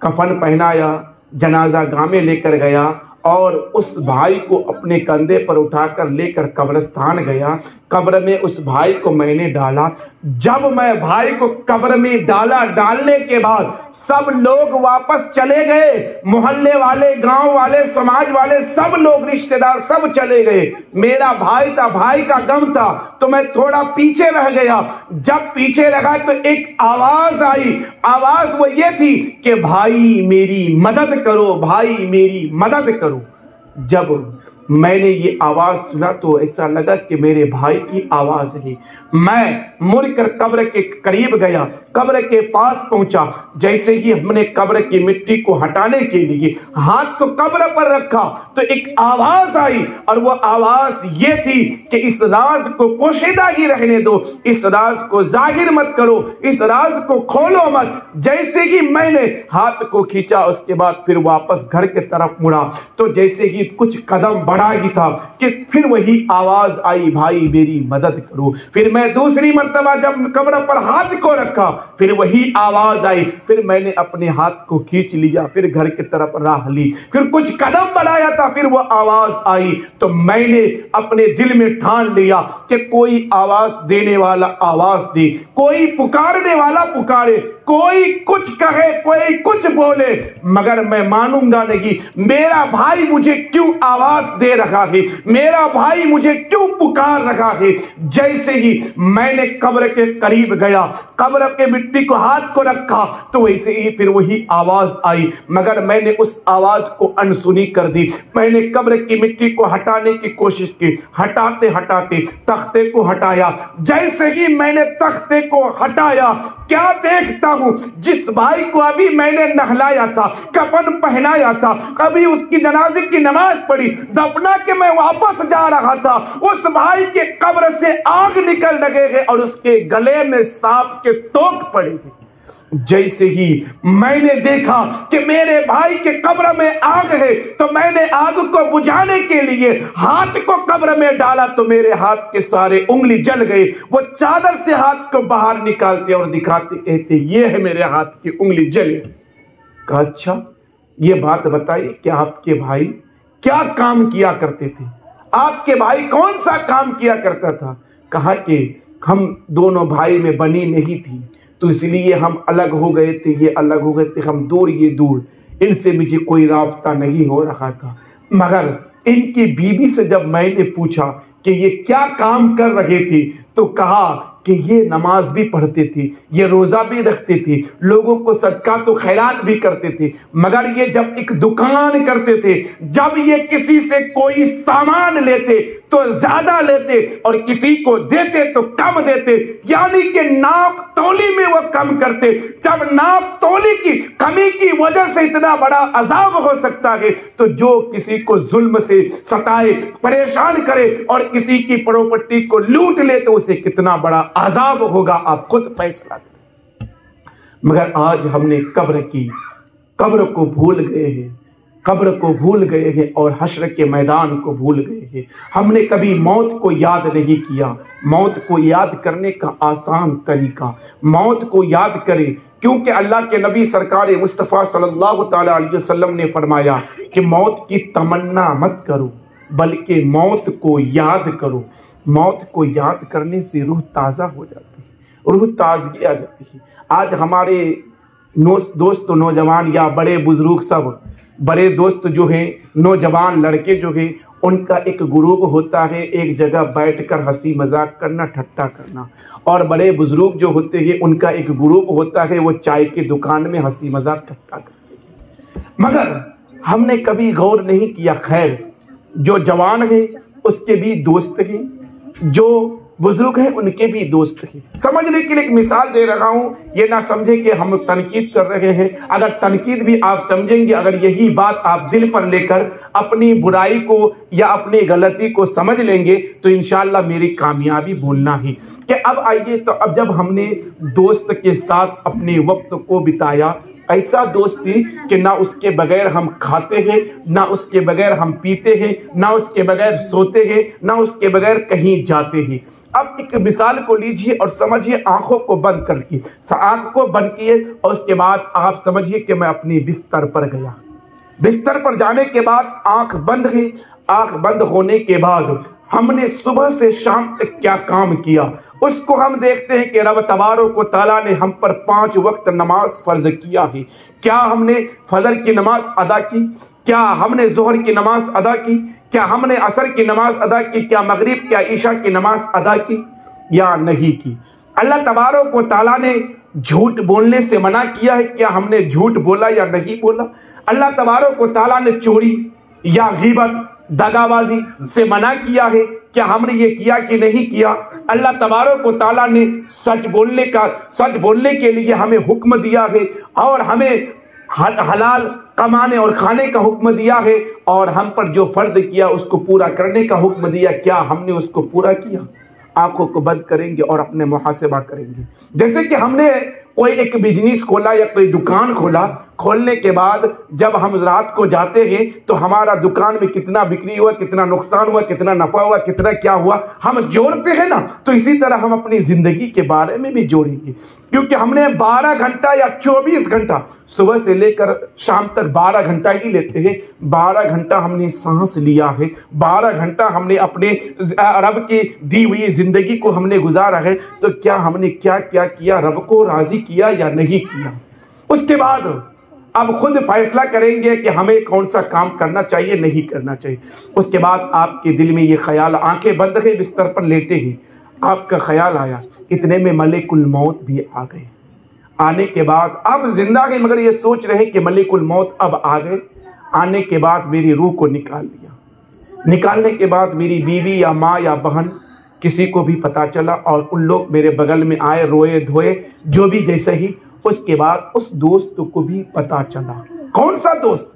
कफन पहनाया, जनाजा गांव में लेकर गया और उस भाई को अपने कंधे पर उठाकर लेकर कब्रिस्तान गया। कब्र में उस भाई को मैंने डाला। जब मैं भाई को कब्र में डाला, डालने के बाद सब लोग वापस चले गए, मोहल्ले वाले, गांव वाले, समाज वाले, सब लोग, रिश्तेदार सब चले गए। मेरा भाई था, भाई का गम था, तो मैं थोड़ा पीछे रह गया। जब पीछे रहा तो एक आवाज आई, आवाज वो ये थी कि भाई मेरी मदद करो, भाई मेरी मदद करो। जब मैंने ये आवाज सुना तो ऐसा लगा कि मेरे भाई की आवाज है। मैं मुड़कर कब्र के करीब गया, कब्र के पास पहुंचा। जैसे ही हमने कब्र की मिट्टी को हटाने के लिए हाथ को कब्र पर रखा तो एक आवाज आई, और वो आवाज ये थी कि इस राज को पोशीदा ही रहने दो, इस राज को जाहिर मत करो, इस राज को खोलो मत। जैसे ही मैंने हाथ को खींचा उसके बाद फिर वापस घर के तरफ मुड़ा तो जैसे ही कुछ कदम बढ़ा पढ़ा ही था कि फिर वही आवाज आई, भाई मेरी मदद करो। फिर मैं दूसरी मर्तबा जब कब्र पर हाथ को रखा, फिर वही आवाज आई। फिर मैंने अपने हाथ को खींच लिया, फिर घर की तरफ राह ली, फिर कुछ कदम बढ़ाया था, फिर वो आवाज आई। तो मैंने अपने दिल में ठान लिया कि कोई आवाज देने वाला आवाज दे, कोई पुकारने वाला पुकारे, कोई कुछ कहे, कोई कुछ बोले, मगर मैं मानूंगा नहीं। मेरा भाई मुझे क्यों आवाज दे रहा है, मेरा भाई मुझे क्यों पुकार रहा है। जैसे ही मैंने कब्र के करीब गया, कब्र के मिट्टी को हाथ को रखा, तो वैसे ही फिर वही आवाज आई, मगर मैंने उस आवाज को अनसुनी कर दी। मैंने कब्र की मिट्टी को हटाने की कोशिश की, हटाते हटाते तख्ते को हटाया। जैसे ही मैंने तख्ते को हटाया, क्या देखता हूं, जिस भाई को अभी मैंने नहलाया था, कफन पहनाया था, कभी उसकी जनाजे की नमाज पढ़ी, दफना के मैं वापस जा रहा था, उस भाई के कब्र से आग निकल लगेगी और उसके गले में सांप के तोक पड़ेगी। जैसे ही मैंने देखा कि मेरे भाई के कब्र में आग है, तो मैंने आग को बुझाने के लिए हाथ को कब्र में डाला, तो मेरे हाथ के सारे उंगली जल गए। वो चादर से हाथ को बाहर निकालते और दिखाते, कहते ये है मेरे हाथ की उंगली जले। कहा अच्छा ये बात बताइए कि आपके भाई क्या काम किया करते थे, आपके भाई कौन सा काम किया करता था। कहा कि हम दोनों भाई में बनी नहीं थी, तो इसलिए हम अलग हो गए थे, ये अलग हो गए थे, हम दूर ये दूर, इनसे मुझे कोई रास्ता नहीं हो रहा था। मगर इनकी बीवी से जब मैंने पूछा कि ये क्या काम कर रहे थे, तो कहा कि ये नमाज भी पढ़ते थे, ये रोजा भी रखते थे, लोगों को सदका तो खैरात भी करते थे, मगर ये जब एक दुकान करते थे, जब ये किसी से कोई सामान लेते तो ज्यादा लेते और किसी को देते तो कम देते, यानी कि नाप तोली में वो कम करते। जब नाप तोली की कमी की वजह से इतना बड़ा अजाब हो सकता है, तो जो किसी को जुल्म से सताए, परेशान करे और किसी की प्रॉपर्टी को लूट ले, तो उसे कितना बड़ा अजाब होगा, आप खुद फैसला करें। मगर आज हमने कब्र को भूल गए हैं, कब्र को भूल गए हैं और हश्र के मैदान को भूल गए हैं। हमने कभी मौत को याद नहीं किया। मौत को याद करने का आसान तरीका, मौत को याद करें, क्योंकि अल्लाह के नबी सरकार मुस्तफ़ा सल्लल्लाहु ताला अलैहि वसल्लम ने फरमाया कि मौत की तमन्ना मत करो, बल्कि मौत को याद करो। मौत को याद करने से रूह ताज़ा हो जाती है, रूह ताजगी आ जाती है। आज हमारे दोस्त नौजवान या बड़े बुजुर्ग सब, बड़े दोस्त जो हैं, नौजवान लड़के जो हैं, उनका एक ग्रुप होता है, एक जगह बैठकर हंसी मजाक करना, ठट्टा करना। और बड़े बुजुर्ग जो होते हैं उनका एक ग्रुप होता है, वो चाय की दुकान में हंसी मजाक ठट्टा करते हैं। मगर हमने कभी गौर नहीं किया, खैर जो जवान है उसके भी दोस्त हैं, जो बुजुर्ग हैं उनके भी दोस्त हैं। समझने के लिए एक मिसाल दे रहा हूं, ये ना समझे कि हम तनकीद कर रहे हैं। अगर तनकीद भी आप समझेंगे, अगर यही बात आप दिल पर लेकर अपनी बुराई को या अपनी गलती को समझ लेंगे, तो इंशाअल्लाह मेरी कामयाबी बोलना ही कि अब आइए। तो अब जब हमने दोस्त के साथ अपने वक्त को बिताया, ऐसा दोस्ती कि ना उसके बगैर हम खाते हैं, ना उसके बगैर हम पीते हैं, ना उसके बगैर सोते हैं, ना उसके बगैर कहीं जाते हैं। अब एक मिसाल को लीजिए और समझिए, आंखों को बंद करके, तो आंख को बंद किए और उसके बाद आप समझिए कि मैं अपनी बिस्तर पर गया। बिस्तर पर जाने के बाद आंख बंद है। आंख बंद होने के बाद हमने सुबह से शाम तक क्या काम किया, उसको हम देखते हैं कि रब तबारक व तआला ने हम पर 5 वक्त नमाज फर्ज किया है। क्या हमने फजर की नमाज अदा की? क्या हमने जोहर की नमाज अदा की? क्या हमने असर की नमाज अदा की? क्या मगरिब, क्या ईशा की नमाज अदा की या नहीं की? अल्लाह तबारक व तआला ने झूठ बोलने से मना किया है, क्या हमने झूठ बोला या नहीं बोला? अल्लाह तबारक व तआला ने चोरी या गीबत, दगाबाजी से मना किया है, क्या हमने ये किया कि नहीं किया? अल्लाह तबारक व तआला ने सच बोलने के लिए हमें हुक्म दिया है और हमें हलाल कमाने और खाने का हुक्म दिया है, और हम पर जो फर्ज किया उसको पूरा करने का हुक्म दिया, क्या हमने उसको पूरा किया? आंखों को बंद करेंगे और अपने मुहासिबा करेंगे। जैसे कि हमने कोई एक बिजनेस खोला या कोई दुकान खोला, खोलने के बाद जब हम रात को जाते हैं तो हमारा दुकान में कितना बिक्री हुआ, कितना नुकसान हुआ, कितना नफा हुआ, कितना क्या हुआ, हम जोड़ते हैं ना। तो इसी तरह हम अपनी जिंदगी के बारे में भी जोड़ेंगे, क्योंकि हमने 12 घंटा या 24 घंटा, सुबह से लेकर शाम तक 12 घंटा ही लेते हैं। 12 घंटा हमने सांस लिया है, 12 घंटा हमने अपने रब की दी हुई जिंदगी को हमने गुजारा है। तो क्या हमने क्या क्या किया, रब को राजी किया या नहीं किया? उसके बाद अब खुद फैसला करेंगे कि हमें कौन सा काम करना चाहिए, नहीं करना चाहिए। उसके बाद आपके दिल में ये ख्याल, आंखें बंद है, बिस्तर पर लेटे ही आपका ख्याल आया, इतने में मलिकुल मौत भी आ गए। आने के बाद अब जिंदा है, मगर ये सोच रहे कि मलिकुल मौत अब आ गए। आने के बाद मेरी रूह को निकाल लिया। निकालने के बाद मेरी बीवी या माँ या बहन किसी को भी पता चला, और उन लोग मेरे बगल में आए, रोए धोए, जो भी जैसे ही। उसके बाद उस दोस्त को भी पता चला। कौन सा दोस्त?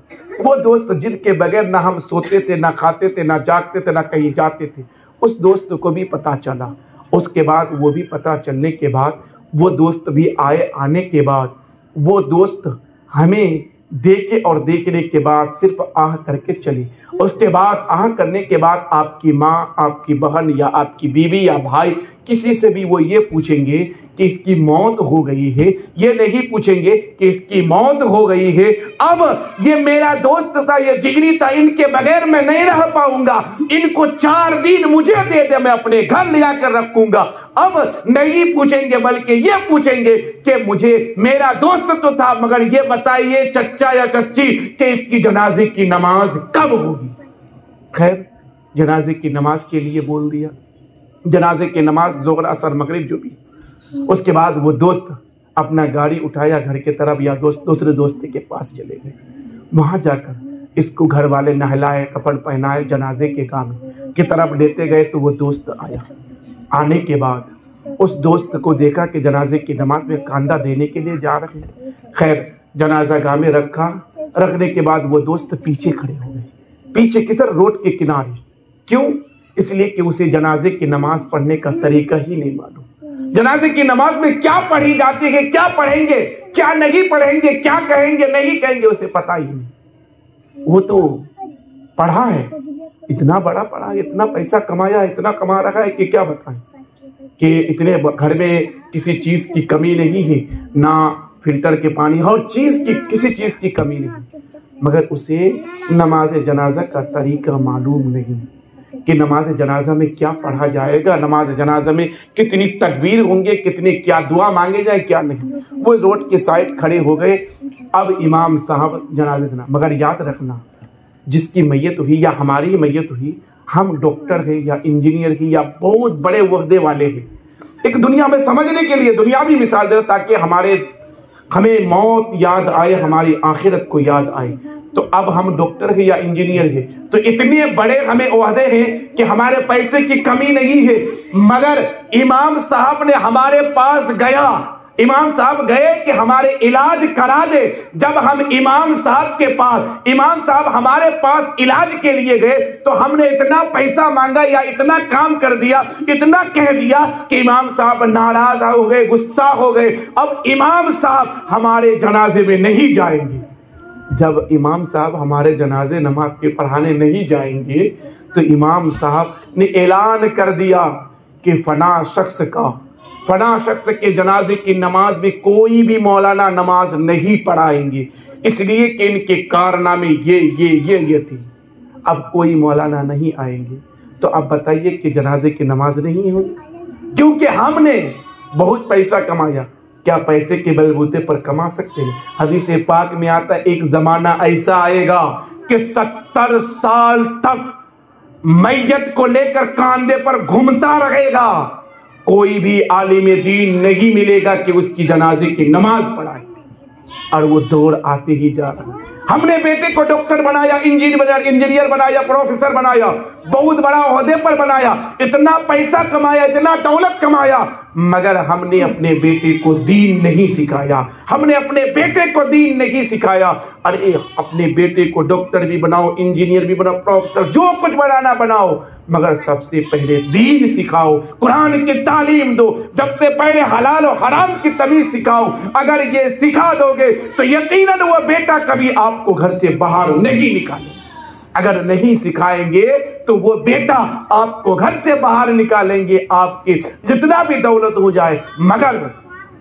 वो दोस्त जिनके बगैर ना हम सोते थे, ना खाते थे, ना जागते थे, ना कहीं जाते थे। उस दोस्त को भी पता चला। उसके बाद वो भी पता चलने के बाद वो दोस्त भी आए। आने के बाद वो दोस्त हमें देखे और देखने के बाद सिर्फ आह करके चली। उसके बाद आह करने के बाद आपकी माँ, आपकी बहन या आपकी बीवी या भाई, किसी से भी वो ये पूछेंगे कि इसकी मौत हो गई है, ये नहीं पूछेंगे कि इसकी मौत हो गई है। अब ये मेरा दोस्त था, ये जिगरी था, इनके बगैर मैं नहीं रह पाऊंगा, इनको 4 दिन मुझे दे दे, मैं अपने घर ले आकर रखूंगा। अब नहीं पूछेंगे, बल्कि ये पूछेंगे कि मुझे मेरा दोस्त तो था, मगर ये बताइए चच्चा या चच्ची कि इसकी जनाजे की नमाज कब होगी। खैर, जनाजे की नमाज के लिए बोल दिया। जनाजे की नमाज ज़ोहर, असर, मगरिब जो भी। उसके बाद वो दोस्त अपना गाड़ी उठाया घर के तरफ, या दूसरे दोस्त के पास चले गए। वहां जाकर इसको घर वाले नहलाए, कफन पहनाए, जनाजे के काम की तरफ लेते गए। तो वो दोस्त आया। आने के बाद उस दोस्त को देखा कि जनाजे की नमाज में कांदा देने के लिए जा रहे हैं। खैर, जनाजा गाह में रखा। रखने के बाद वो दोस्त पीछे खड़े हो गए। पीछे किधर? रोड के किनारे। क्यों? इसलिए कि उसे जनाजे की नमाज पढ़ने का तरीका ही नहीं मालूम। जनाजे की नमाज में क्या पढ़ी जाती है, क्या पढ़ेंगे, क्या नहीं पढ़ेंगे, क्या कहेंगे, नहीं कहेंगे, उसे पता ही नहीं। वो तो पढ़ा है, इतना बड़ा पढ़ा, इतना पैसा कमाया, इतना कमा रहा है कि क्या बताएं, कि इतने घर में किसी चीज की कमी नहीं है, ना फिल्टर के पानी, हर चीज की, किसी चीज की कमी नहीं। मगर उसे नमाज जनाजा का तरीका मालूम नहीं कि नमाज जनाजा में क्या पढ़ा जाएगा, नमाज जनाजा में कितनी तकबीर होंगे, कितने क्या दुआ मांगे जाए, क्या नहीं। वो रोड के साइड खड़े हो गए। अब इमाम साहब जनाजा देना। मगर याद रखना, जिसकी मैयत हुई या हमारी ही मैयत हुई, हम डॉक्टर हैं या इंजीनियर हैं या बहुत बड़े वहदे वाले हैं, एक दुनिया में समझने के लिए दुनियावी मिसाल दे, ताकि हमें मौत याद आए, हमारी आखिरत को याद आए। तो अब हम डॉक्टर हैं या इंजीनियर हैं, तो इतने बड़े हमें ओहदे हैं कि हमारे पैसे की कमी नहीं है। मगर इमाम साहब ने हमारे पास गया, इमाम साहब गए कि हमारे इलाज करा दे। जब हम इमाम साहब के पास, इमाम साहब हमारे पास इलाज के लिए गए, तो हमने इतना पैसा मांगा या इतना काम कर दिया, इतना कह दिया कि इमाम साहब नाराज हो गए, गुस्सा हो गए। अब इमाम साहब हमारे जनाजे में नहीं जाएंगे। जब इमाम साहब हमारे जनाजे नमाज के पढ़ाने नहीं जाएंगे, तो इमाम साहब ने ऐलान कर दिया कि फना शख्स के जनाजे की नमाज में कोई भी मौलाना नमाज नहीं पढ़ाएंगे, इसलिए कि इनके कारनामे ये थी। अब कोई मौलाना नहीं आएंगे। तो अब बताइए कि जनाजे की नमाज नहीं होगी, क्योंकि हमने बहुत पैसा कमाया। क्या पैसे के बलबूते पर कमा सकते हैं? हदीस पाक में आता है, एक जमाना ऐसा आएगा कि 70 साल तक मैयत को लेकर कांधे पर घूमता रहेगा, कोई भी आलिम दीन नहीं मिलेगा कि उसकी जनाजे की नमाज पढ़ाए। और वो दौड़ आते ही जा रहा है। हमने बेटे को डॉक्टर बनाया, इंजीनियर बनाया, प्रोफेसर बनाया, बहुत बड़ा ओहदे पर बनाया, इतना पैसा कमाया, इतना दौलत कमाया, मगर हमने अपने बेटे को दीन नहीं सिखाया। हमने अपने बेटे को दीन नहीं सिखाया। अरे अपने बेटे को डॉक्टर भी बनाओ, इंजीनियर भी बनाओ, प्रोफेसर, जो कुछ बनाना बनाओ, मगर सबसे पहले दीन सिखाओ, कुरान की तालीम दो, सबसे पहले हलाल और हराम की तमीज सिखाओ। अगर ये सिखा दोगे तो यकीनन वो बेटा कभी आपको घर से बाहर नहीं निकालेगा। अगर नहीं सिखाएंगे तो वो बेटा आपको घर से बाहर निकालेंगे, आपके जितना भी दौलत हो जाए। मगर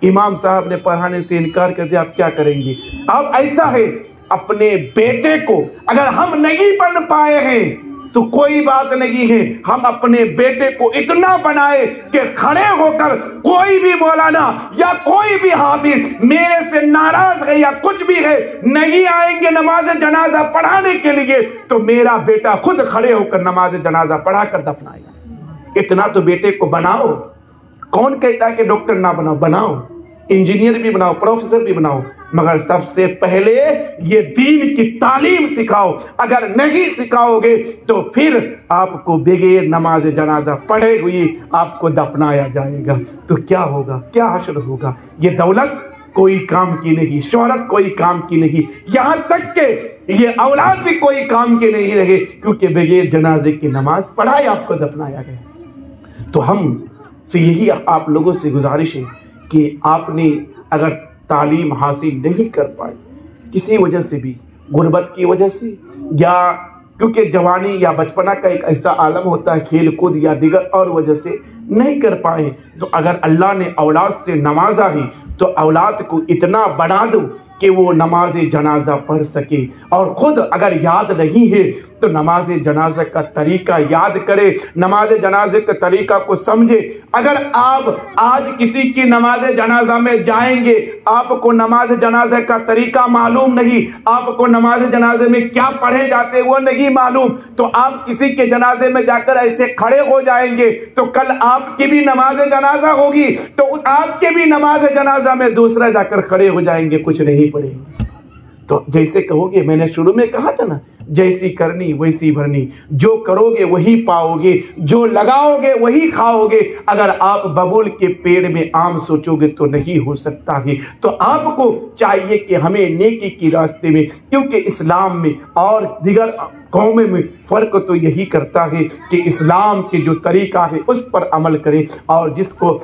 इमाम साहब ने पढ़ाने से इनकार कर दिया, आप क्या करेंगे? अब ऐसा है, अपने बेटे को अगर हम नहीं बन पाए हैं तो कोई बात नहीं है, हम अपने बेटे को इतना बनाए कि खड़े होकर कोई भी मौलाना या कोई भी हाफिज मेरे से नाराज है या कुछ भी है, नहीं आएंगे नमाज जनाजा पढ़ाने के लिए, तो मेरा बेटा खुद खड़े होकर नमाज जनाजा पढ़ाकर दफनाएगा। इतना तो बेटे को बनाओ। कौन कहता है कि डॉक्टर ना बनाओ? बनाओ, इंजीनियर भी बनाओ, प्रोफेसर भी बनाओ, मगर सबसे पहले ये दीन की तालीम सिखाओ। अगर नहीं सिखाओगे तो फिर आपको बगैर नमाज जनाजा पढ़े हुए आपको दफनाया जाएगा। तो क्या होगा? क्या हश्र होगा? ये दौलत कोई काम की नहीं, शोहरत कोई काम की नहीं, यहां तक के ये औलाद भी कोई काम के नहीं रहे, क्योंकि बगैर जनाजे की नमाज पढ़ाई आपको दफनाया गया। तो हम से यही आप लोगों से गुजारिश है कि आपने अगर तालीम हासिल नहीं कर पाए किसी वजह से भी, गुर्बत की वजह से, या क्योंकि जवानी या बचपना का एक ऐसा आलम होता है, खेल कूद या दिगर और वजह से नहीं कर पाए, तो अगर अल्लाह ने औलाद से नवाजा ही तो औलाद को इतना बना दो कि वो नमाज जनाजा पढ़ सके, और खुद अगर याद नहीं है तो नमाज जनाजा का तरीका याद करे, नमाज जनाजे के तरीका को समझे। अगर आप आज किसी की नमाज जनाजा में जाएंगे, आपको नमाज जनाजे का तरीका मालूम नहीं, आपको नमाज जनाजे में क्या पढ़े जाते वो नहीं मालूम, तो आप किसी के जनाजे में जाकर ऐसे खड़े हो जाएंगे तो कल आपकी भी नमाज जनाजा होगी, तो आपके भी नमाज जनाजा में दूसरा जाकर खड़े हो जाएंगे, कुछ नहीं पड़ेगा। तो जैसे कहोगे, मैंने शुरू में कहा था ना, जैसी करनी वैसी भरनी, जो करोगे वही पाओगे, जो लगाओगे वही खाओगे। अगर आप बबूल के पेड़ में आम सोचोगे तो नहीं हो सकता है। तो आपको चाहिए कि हमें नेकी की रास्ते में, क्योंकि इस्लाम में और दिगर कौमों में फर्क तो यही करता है कि इस्लाम के जो तरीका है उस पर अमल करें, और जिसको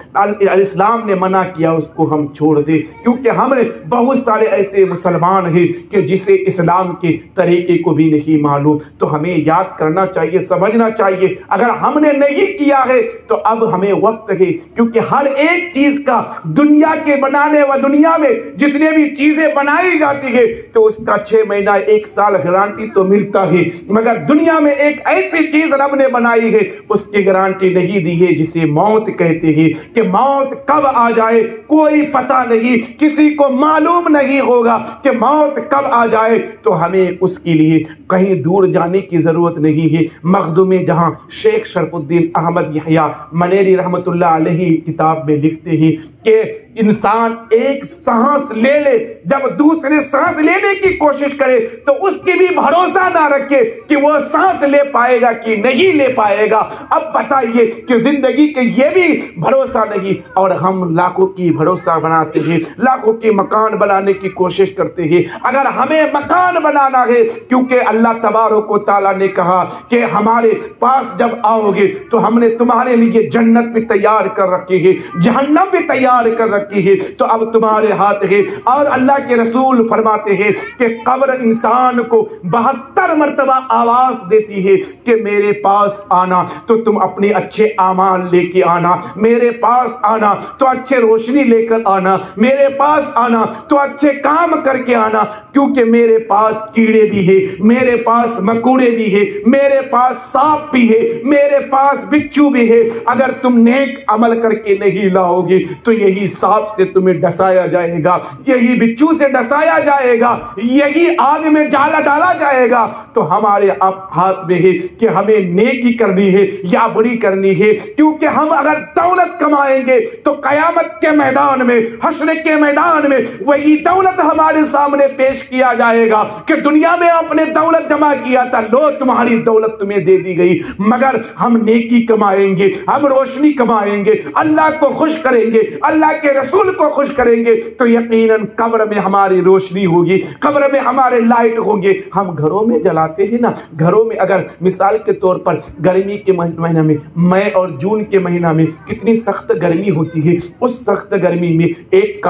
इस्लाम ने मना किया उसको हम छोड़ दें, क्योंकि हमने बहुत सारे ऐसे मुसलमान हैं कि जिसे इस्लाम के तरीके को भी नहीं मालूम। तो हमें याद करना चाहिए, समझना चाहिए, अगर हमने नहीं किया है तो अब हमें वक्त है, क्योंकि हर एक चीज का दुनिया के बनाने व दुनिया में जितने भी चीजें बनाई जाती है तो उसका 6 महीना 1 साल गारंटी तो मिलता है, मगर दुनिया में एक ऐसी चीज रब ने बनाई है उसकी गारंटी नहीं दी है, जिसे मौत कहते हैं, कि मौत कब आ जाए कोई पता नहीं, किसी को मालूम नहीं होगा कि मौत कब आ जाए। तो हमें उसके लिए कहीं दूर जाने की जरूरत नहीं है। मखदूम जहां शेख शरफुद्दीन अहमद यहया मनेरी रहमतुल्लाह अलैहि किताब में लिखते हैं कि इंसान एक सांस ले ले, जब दूसरे सांस लेने की कोशिश करे तो उसकी भी भरोसा ना रखे कि वो सांस ले पाएगा कि नहीं ले पाएगा। अब बताइए कि जिंदगी के ये भी भरोसा नहीं, और हम लाखों की भरोसा बनाते हैं, लाखों की मकान बनाने की कोशिश करते हैं। अगर हमें मकान बनाना है, क्योंकि अल्लाह तबारक व तआला ने कहा कि हमारे पास जब आओगे तो हमने तुम्हारे लिए जन्नत भी तैयार कर रखी है, जहन्नम भी तैयार कर रखी है, तो अब तुम्हारे हाथ है। और अल्लाह के रसूल फरमाते हैं कि कब्र इंसान को 72 मरतबा आवाज देती है कि मेरे पास आना तो तुम अपने अच्छे आमाल लेके आना, मेरे पास आना तो अच्छे रोशनी लेकर आना, मेरे पास आना तो अच्छे काम करके आना, क्योंकि मेरे पास कीड़े भी है, मेरे पास मकोड़े भी है, मेरे पास सांप भी है, मेरे पास बिच्छू भी है। अगर तुम नेक अमल करके नहीं लाओगे तो यही सांप से तुम्हें डसाया जाएगा, यही बिच्छू से डसाया जाएगा, यही आग में जाला डाला जाएगा। तो हमारे अब हाथ में है कि हमें नेकी करनी है या बुरी करनी है, क्योंकि हम अगर दौलत कमाएंगे तो कयामत के मैदान में, हश्र के मैदान में वही दौलत हमारे सामने पेश किया जाएगा कि दुनिया में आपने दौलत जमा किया था, लो तुम्हारी दौलत तुम्हें दे दी गई। मगर हम नेकी कमाएंगे, हम रोशनी कमाएंगे, अल्लाह को खुश करेंगे, अल्लाह के रसूल को खुश करेंगे तो यकीनन कब्र में हमारी रोशनी होगी, कब्र में हमारे लाइट होंगे। हम घरों में जलाते हैं ना, घरों में अगर मिसाल के तौर पर गर्मी के महीना में, मई और जून के महीना में कितनी सख्त गर्मी होती है, उस सख्त गर्मी में एक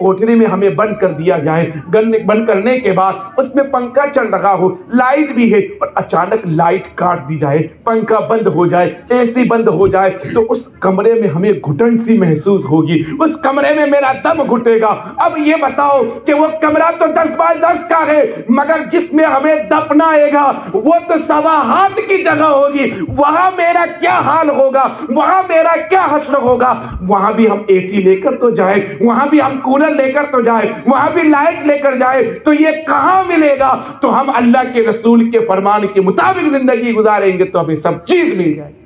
कोठरी में हमें बंद कर दिया जाए, बंद करने के बाद उसमें पंखा चल रहा हो, लाइट भी है, और अचानक लाइट काट दी जाए, पंखा बंद हो जाए, एसी बंद हो जाए, तो उस कमरे में हमें घुटन सी महसूस होगी, उस कमरे में मेरा दम घुटेगा। अब ये बताओ कि वो कमरा तो 10 बाय 10 का है, मगर जिसमें हमें दफनाएगा वो तो 1.25 हाथ की जगह होगी, वहां मेरा क्या हाल होगा, वहां मेरा क्या हश्र होगा। वहां भी हम एसी लेकर तो जाए, वहां भी हम कूलर लेकर तो जाए, वहां भी लाइट लेकर जाए, तो ये कहां मिलेगा। तो हम अल्लाह के रसूल के फरमान के मुताबिक जिंदगी गुजारेंगे तो हमें सब चीज मिल जाएगी,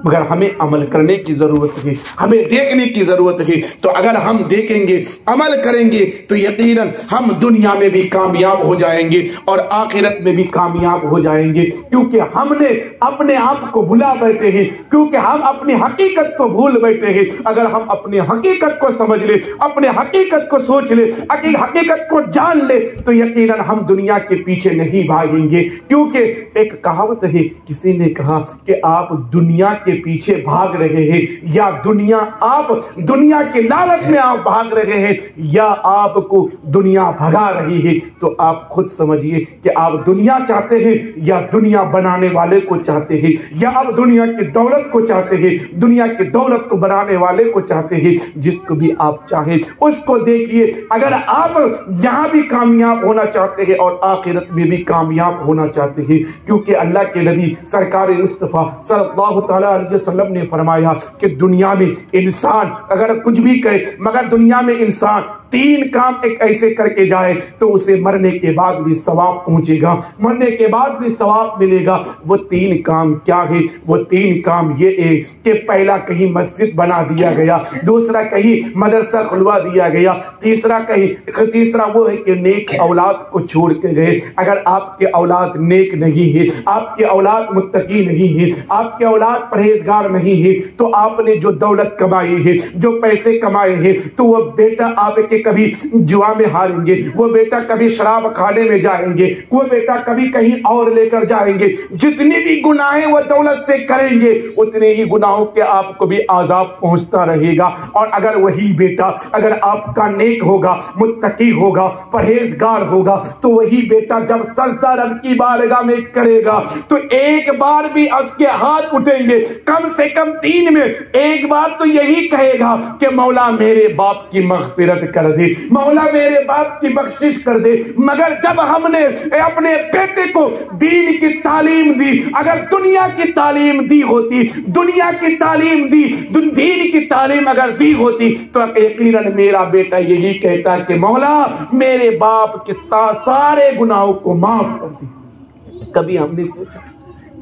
मगर हमें अमल करने की जरूरत है, हमें देखने की जरूरत है। तो अगर हम देखेंगे, अमल करेंगे, तो यकीनन हम दुनिया में भी कामयाब हो जाएंगे और आखिरत में भी कामयाब हो जाएंगे, क्योंकि हमने अपने आप को भुला बैठे हैं, क्योंकि हम अपनी हकीकत को भूल बैठे हैं। अगर हम अपनी हकीकत को समझ ले, अपने हकीकत को सोच ले, हकीकत को जान ले, तो यकीनन हम दुनिया के पीछे नहीं भागेंगे। क्योंकि एक कहावत है, किसी ने कहा कि आप दुनिया के पीछे भाग रहे हैं या आप दुनिया के लालच में आप भाग रहे हैं या आपको दुनिया भगा रही है। तो आप खुद समझिए कि आप दुनिया चाहते हैं या दुनिया बनाने वाले को चाहते हैं, या आप दुनिया की दौलत को चाहते हैं, दुनिया की दौलत को बनाने वाले को चाहते हैं। जिसको भी आप चाहे उसको देखिए। अगर आप यहां भी कामयाब होना चाहते हैं और आखिरत में भी कामयाब होना चाहते हैं, क्योंकि अल्लाह के नबी सरकार मुस्तफा सल्लल्लाहु अलैहि वसल्लम ने फरमाया कि दुनिया में इंसान अगर कुछ भी करे, मगर दुनिया में इंसान 3 काम एक ऐसे करके जाए तो उसे मरने के बाद भी सवाब पहुंचेगा, मरने के बाद भी सवाब मिलेगा। वो 3 काम क्या है? वो 3 काम ये है कि पहला कहीं मस्जिद बना दिया गया, दूसरा कहीं मदरसा खुलवा दिया गया, तीसरा वो है कि नेक औलाद को छोड़ के गए। अगर आपके औलाद नेक नहीं है, आपके औलाद मुत्तकी नहीं है, आपके औलाद परहेजगार नहीं है, तो आपने जो दौलत कमाई है, जो पैसे कमाए हैं, तो वो बेटा आपके कभी जुआ में हारेंगे, वो बेटा कभी शराब खाने में जाएंगे, वो बेटा कभी कहीं और लेकर जाएंगे। जितनी भी गुनाहें वो दौलत से करेंगे, उतने ही गुनाहों के आपको भी आजाब पहुंचता रहेगा। और अगर वही बेटा अगर आपका नेक होगा, मुत्तकी होगा, परहेजगार होगा, तो वही बेटा जब सजदा रब की बारगाह में करेगा तो एक बार भी उसके हाथ उठेंगे, कम से कम 3 में एक बार तो यही कहेगा कि मौला मेरे बाप की मगफिरत कर दे, मौला मेरे बाप की बख्शिश कर दे। मगर जब हमने अपने बेटे को दीन की तालीम दी, अगर दुनिया की तालीम दी होती, दुनिया की तालीम दी, दीन की तालीम अगर दी होती, तो यकीनन मेरा बेटा यही कहता कि मौला मेरे बाप के सारे गुनाहों को माफ कर दे। कभी हमने सोचा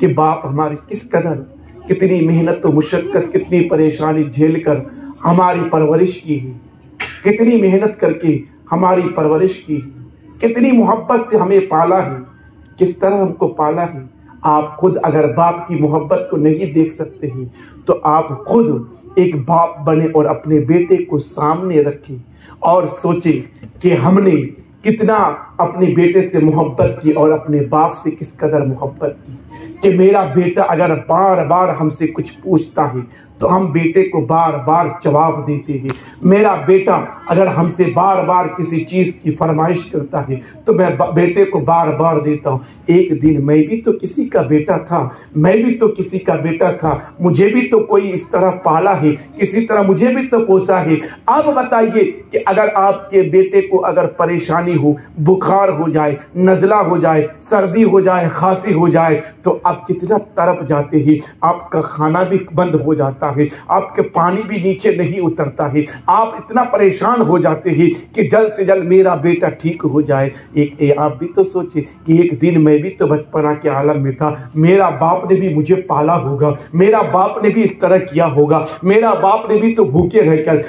कि बाप हमारे किस कदर कितनी मेहनत और मुशक्कत, कितनी परेशानी झेलकर हमारी परवरिश की है, कितनी मेहनत करके हमारी परवरिश की है, कितनी मोहब्बत से हमें पाला है, किस तरह हमको पाला है। आप खुद अगर बाप की मोहब्बत को नहीं देख सकते हैं तो आप खुद एक बाप बने और अपने बेटे को सामने रखें और सोचें कि हमने कितना अपने बेटे से मोहब्बत की और अपने बाप से किस कदर मोहब्बत की। कि मेरा बेटा अगर बार बार हमसे कुछ पूछता है तो हम बेटे को बार बार जवाब देते हैं। मेरा बेटा अगर हमसे बार बार किसी चीज की फरमाइश करता है तो मैं बेटे को बार बार देता हूँ। एक दिन मैं भी तो किसी का बेटा था, मैं भी तो किसी का बेटा था, मुझे भी तो कोई इस तरह पाला है, किसी तरह मुझे भी तो पोसा है। अब बताइए कि अगर आपके बेटे को अगर परेशानी हो, बुखार हो जाए, नज़ला हो जाए, सर्दी हो जाए, खांसी हो जाए, तो आप कितना तड़प जाते हैं। आपका खाना भी बंद हो जाता है, आपके पानी भी नीचे नहीं उतरता है, आप इतना परेशान हो जाते हैं कि जल्द से जल्द मेरा बेटा ठीक हो जाए। आप भी तो सोचिए कि एक दिन मैं भी तो बचपना के आलम में था, मेरा बाप ने भी मुझे पाला होगा, मेरा बाप ने भी इस तरह किया होगा, मेरा बाप ने भी तो भूखे रहकर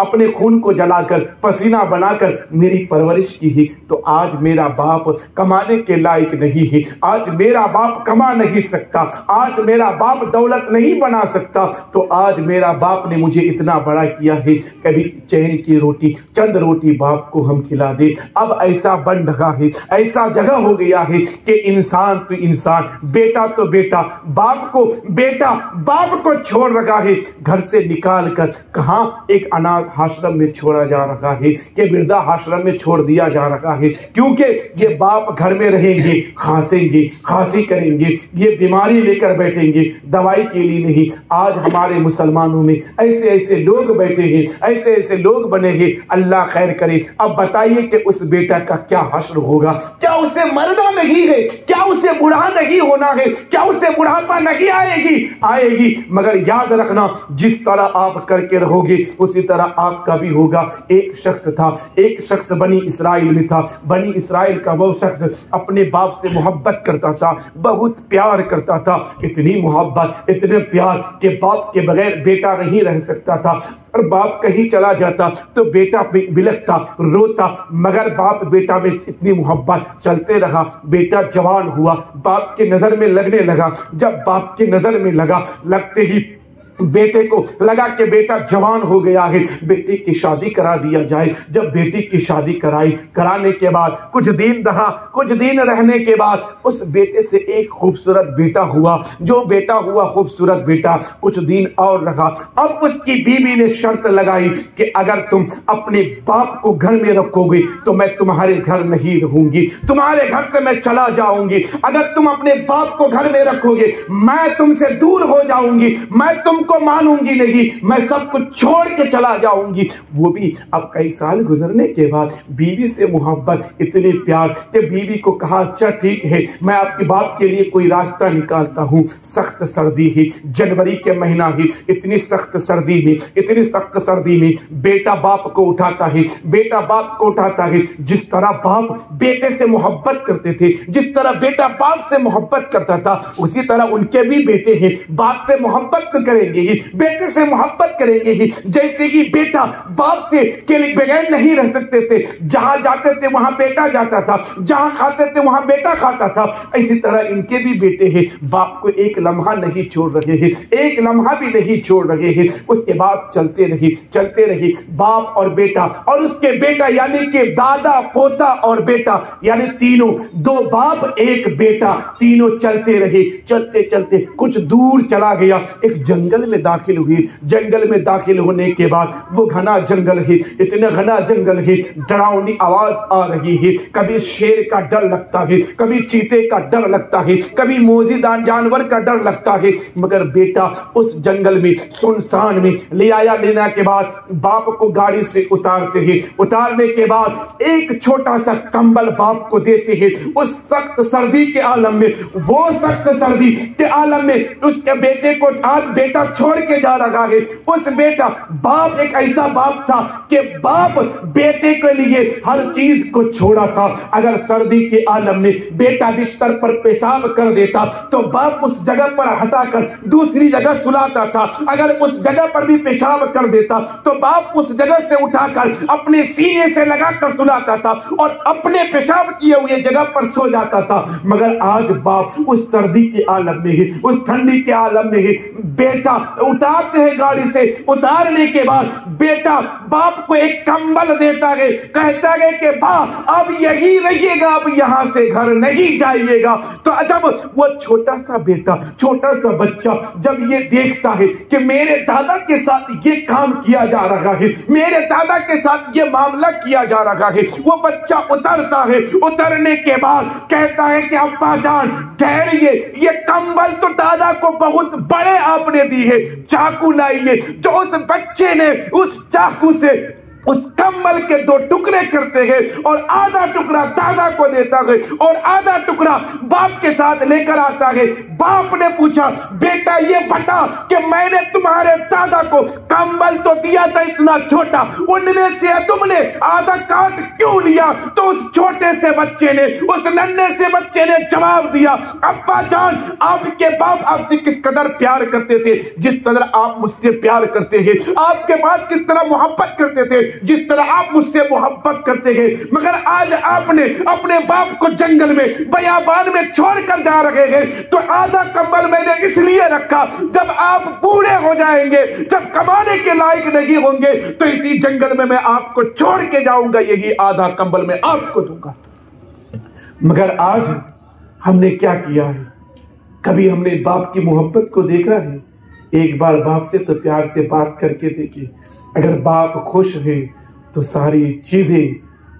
अपने खून को जलाकर पसीना बनाकर मेरी परवरिश की है। तो आज मेरा बाप कमाने के लायक नहीं है, आज मेरा बाप कमा नहीं सकता, आज मेरा बाप दौलत नहीं बना सकता, तो आज मेरा बाप ने मुझे इतना बड़ा किया है, कभी चैन की रोटी, चंद रोटी बाप को हम खिला दे। अब ऐसा बन रहा है, ऐसा जगह हो गया है कि इंसान तो इंसान, बेटा तो बेटा, बाप को बेटा बाप को छोड़ रखा है, घर से निकाल कर कहां एक अनाथ आश्रम में छोड़ा जा रहा है, कि वृद्धा आश्रम में छोड़ दिया जा रहा है, क्योंकि ये बाप घर में रहेंगे, खांसेंगे, खांसी करेंगे, ये बीमारी लेकर बैठेंगे, दवाई के लिए नहीं। आज हमारे मुसलमानों में ऐसे ऐसे लोग बैठे हैं, ऐसे ऐसे लोग बने हैं, अल्लाह खैर करे। अब बताइए कि उस बेटा का क्या हश्र होगा? क्या उसे मरना नहीं है? क्या उसे बूढ़ा नहीं होना है? क्या उसे बुढ़ापा नहीं आएगी? मगर याद रखना, जिस तरह आप करके रहोगे उसी तरह आपका भी होगा। एक शख्स बनी इसराइल में था। बनी इसराइल का वो शख्स अपने बाप से मोहब्बत करता था, बहुत प्यार करता था, इतनी मोहब्बत, इतने प्यार कि बाप के बगैर बेटा नहीं रह सकता था। और बाप कहीं चला जाता तो बेटा बिलखता, रोता, मगर बाप बेटा में इतनी मोहब्बत, चलते रहा। बेटा जवान हुआ, बाप के नजर में लगने लगा। जब बाप के नजर में लगा, लगते ही बेटे को लगा कि बेटा जवान हो गया है, बेटी की शादी करा दिया जाए। जब बेटी की शादी कराने के बाद कुछ दिन रहने के बाद उस बेटे से एक खूबसूरत बेटा हुआ। जो बेटा हुआ खूबसूरत बेटा, कुछ दिन और रहा। अब उसकी बीवी ने शर्त लगाई कि अगर तुम अपने बाप को घर में रखोगे तो मैं तुम्हारे घर नहीं रहूंगी, तुम्हारे घर से मैं चला जाऊंगी। अगर तुम अपने बाप को घर में रखोगे मैं तुमसे दूर हो जाऊंगी, मैं तुमको मानूंगी नहीं, मैं सब कुछ छोड़ के चला जाऊंगी। वो भी अब कई साल गुजरने के बाद बीवी से मोहब्बत, इतनी प्यार कि बीवी को कहा अच्छा ठीक है, मैं आपके बाप के लिए कोई रास्ता निकालता हूं। सख्त सर्दी ही, जनवरी के महीना ही, इतनी सख्त सर्दी में बेटा बाप को उठाता है। जिस तरह बाप बेटे से मोहब्बत करते थे, जिस तरह बेटा बाप से मोहब्बत करता था, उसी तरह उनके भी बेटे हैं, बाप से मोहब्बत तो करेंगे ही, बेटे से मोहब्बत करेंगे ही। जैसे कि बेटा बाप से के बगैर नहीं रह सकते थे, जहां जाते थे वहां बेटा जाता था, जहां खाते थे वहां बेटा खाता था, इसी तरह इनके भी बेटे हैं, बाप को एक लम्हा नहीं छोड़ रहे हैं, एक लम्हा भी नहीं छोड़ रहे हैं। उसके बाद चलते रही बाप और बेटा, और उसके बेटा यानी कि दादा, पोता और बेटा, यानी तीनों, दो बाप एक बेटा, तीनों चलते रहे। चलते कुछ दूर चला गया, एक जंगल में दाखिल हुई। जंगल में दाखिल होने के बाद वो घना जंगल है, इतना घना जंगल है, डरावनी आवाज आ रही है। कभी शेर का डर लगता है, कभी चीते का डर लगता है, कभी मोजीदार जानवर का डर लगता है। मगर बेटा उस जंगल में सुनसान में ले आया। लेने के बाद बाप को गाड़ी से उतारते हैं, उतारने के बाद एक छोटा सा कंबल बाप को देते हैं। उस सख्त सर्दी के आलम में, वो सख्त सर्दी के आलम में उसके बेटे को आज बेटा छोड़ के जा रहा है। उस बेटा, बाप एक ऐसा बाप था कि बाप बेटे के लिए हर चीज को छोड़ा था। अगर सर्दी के आलम में बेटा बिस्तर पर पेशाब कर देता तो बाप उस जगह पर हटाकर दूसरी जगह सुलाता था। अगर उस जगह पर भी पेशाब कर देता तो बाप उस जगह से उठाकर अपने सीने से लगाकर सुलाता था और अपने पेशाब किए हुए जगह पर सो जाता था। मगर आज बाप उस सर्दी के आलम में ही, उस ठंडी के आलम में ही बेटा उतारते हैं गाड़ी से। उतारने के बाद बेटा बाप को एक कंबल देता है, कहता है कि बाप अब यही रहिएगा, अब यहां से घर नहीं जाइएगा। तो जब वो छोटा सा बेटा, छोटा सा बच्चा जब ये देखता है कि मेरे दादा के साथ ये काम किया जा रहा है, मेरे दादा के साथ ये मामला किया जा रहा है, वो बच्चा उतरता है। उतरने के बाद कहता है कि अब्बा जान ठहरिए, ये कंबल तो दादा को बहुत बड़े आपने दी है, चाकू लाइए। जो उस बच्चे ने उस चाकू से उस कंबल के दो टुकड़े करते हैं और आधा टुकड़ा दादा को देता है और आधा टुकड़ा बाप के साथ लेकर आता है। बाप ने पूछा, बेटा ये बता कि मैंने तुम्हारे दादा को कंबल तो दिया था इतना छोटा, उनमें से तुमने आधा काट क्यों लिया? तो उस छोटे से बच्चे ने, उस नन्हे से बच्चे ने जवाब दिया, अब्बा जान आपके बाप आपसे किस कदर प्यार करते थे, जिस कदर आप मुझसे प्यार करते हैं, आपके पास किस तरह मोहब्बत करते थे, जिस तरह आप मुझसे मोहब्बत करते हैं, मगर आज आपने अपने बाप को जंगल में बयाबान में छोड़कर जा रहे हैं। तो आधा कंबल मैंने इसलिए रखा, जब आप बूढ़े हो जाएंगे, जब कमाने के लायक नहीं होंगे, तो इसी जंगल में मैं आपको छोड़ के जाऊंगा, यही आधा कंबल मैं आपको दूंगा। मगर आज हमने क्या किया है? कभी हमने बाप की मोहब्बत को देखा है? एक बार बाप से तो प्यार से बात करके देखिए। अगर बाप खुश है तो सारी चीजें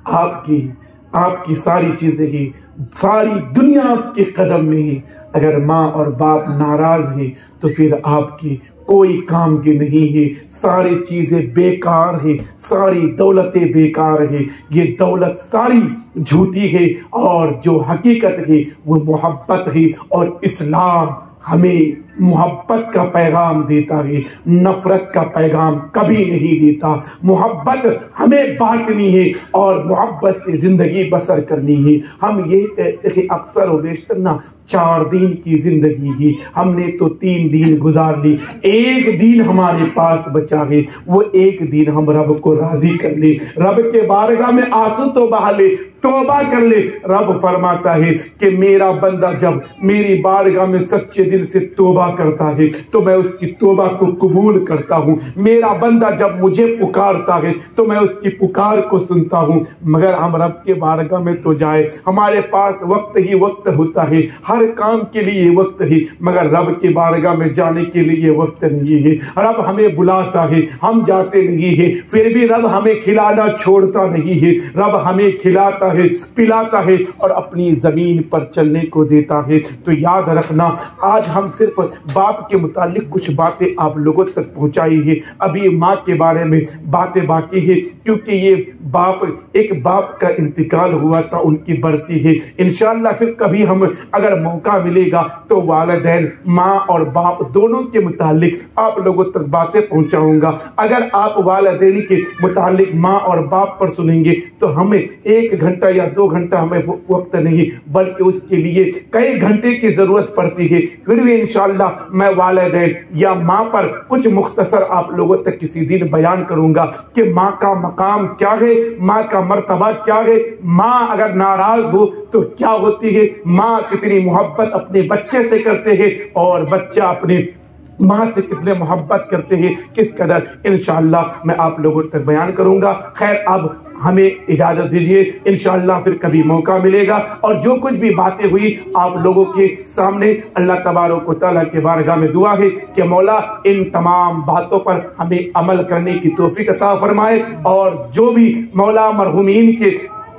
आपकी सारी चीजें ही, सारी दुनिया आपके कदम में ही। अगर माँ और बाप नाराज है तो फिर आपकी कोई काम की नहीं है, सारी चीजें बेकार है, सारी दौलतें बेकार है। ये दौलत सारी झूठी है और जो हकीकत है वो मोहब्बत है। और इस्लाम हमें मोहब्बत का पैगाम देता है, नफरत का पैगाम कभी नहीं देता। मोहब्बत हमें बांटनी है और मोहब्बत से जिंदगी बसर करनी है। हम ये कहते हैं अक्सर और बेशतर ना, 4 दिन की जिंदगी ही, हमने तो 3 दिन गुजार ली, 1 दिन हमारे पास बचा है। वो 1 दिन हम रब को राजी कर ले, रब के बारगाह में आंसू तो बहा ले, तौबा कर ले। रब फरमाता है कि मेरा बंदा जब मेरी बारगाह में सच्चे दिल से तौबा करता है तो मैं उसकी तौबा को कबूल करता हूँ। मेरा बंदा जब मुझे पुकारता है तो मैं उसकी पुकार को सुनता हूँ। मगर हम रब के बारगाह में तो जाए, हमारे पास वक्त ही वक्त होता है, हर काम के लिए वक्त है, मगर रब के बारगाह में जाने के लिए वक्त नहीं है। रब हमें बुलाता है, हम जाते नहीं है, फिर भी रब हमें खिलाना छोड़ता नहीं है। रब हमें खिलाता है, पिलाता है और अपनी जमीन पर चलने को देता है। तो याद रखना, आज हम सिर्फ बाप के मुतालिक कुछ बातें आप लोगों तक पहुंचाई है। अभी माँ के बारे में बातें बाकी है, क्योंकि ये एक बाप का इंतकाल हुआ था, उनकी बरसी है। इंशाअल्लाह फिर कभी हम अगर मौका मिलेगा तो वालिदैन, माँ और बाप दोनों के मुतालिक आप लोगों तक बातें पहुंचाऊंगा। अगर आप वालिदैन के मुतालिक माँ और बाप पर सुनेंगे तो हमें 1 घंटा या 2 घंटा हमें वक्त नहीं, बल्कि उसके लिए कई घंटे की जरूरत पड़ती है। फिर भी इंशाअल्लाह मैं वालिदैन या माँ पर कुछ मुख्तसर आप लोगों तक किसी दिन बयान करूंगा कि माँ का मकाम क्या है, माँ का मर्तबा क्या है, माँ अगर नाराज हो तो क्या होती है, माँ कितनी मोहब्बत अपने बच्चे से करते हैं और बच्चा अपने माँ से कितने मोहब्बत करते हैं, किस कदर, इंशाअल्लाह मैं आप लोगों तक बयान करूंगा। खैर अब हमें इजाजत दीजिए, इंशाअल्लाह फिर कभी मौका मिलेगा और जो कुछ भी बातें हुई आप लोगों के सामने, अल्लाह तबारक व तआला के बारगाह में दुआ है कि मौला इन तमाम बातों पर हमें अमल करने की तौफीक अता फरमाए। और जो भी मौला मरहूमीन के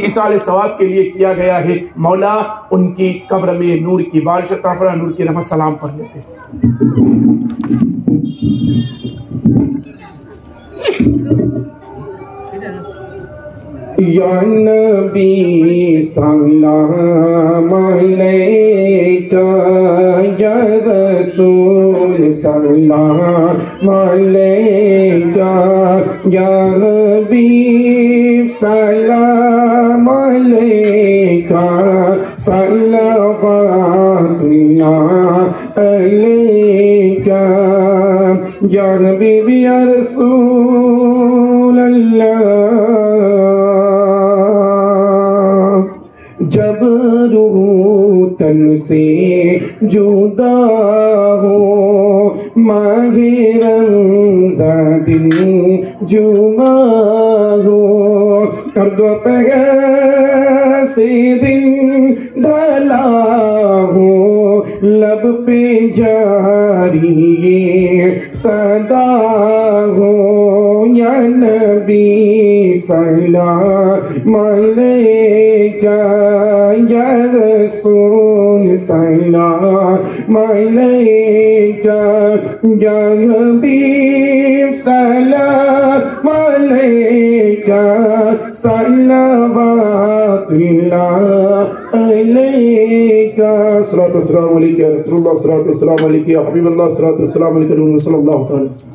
इसाले सवाब के लिए किया गया है, मौला उनकी कब्र में नूर की बारिश अता फरमा, नूर की रहमत सलाम पढ़ लेते हैं।
या नबी सलाम अलैका, या रसूल सलाम अलैका, या नबी सलाम अलैका, सल्लल्लाहु अलैका, या नबी या रसूल अल्लाह। जब रूह तन से जुदा हो, माहे रमज़ान दिन जुमा हो, कर दो पैगाम से दिन ढला हो, लब पे जारी ये सदा हो, या नबी सलाम अलैका, या रसूल सलाम अलैका, या नबी सलाम अलैका, सल्लल्लाहु अलैका। सलातो वस्सलाम अलैका या रसूलुल्लाह, सलातो वस्सलाम अलैका या हबीबल्लाह, सलातो वस्सलाम अलैका नूर सल्लल्लाहु अलैहि वसल्लम।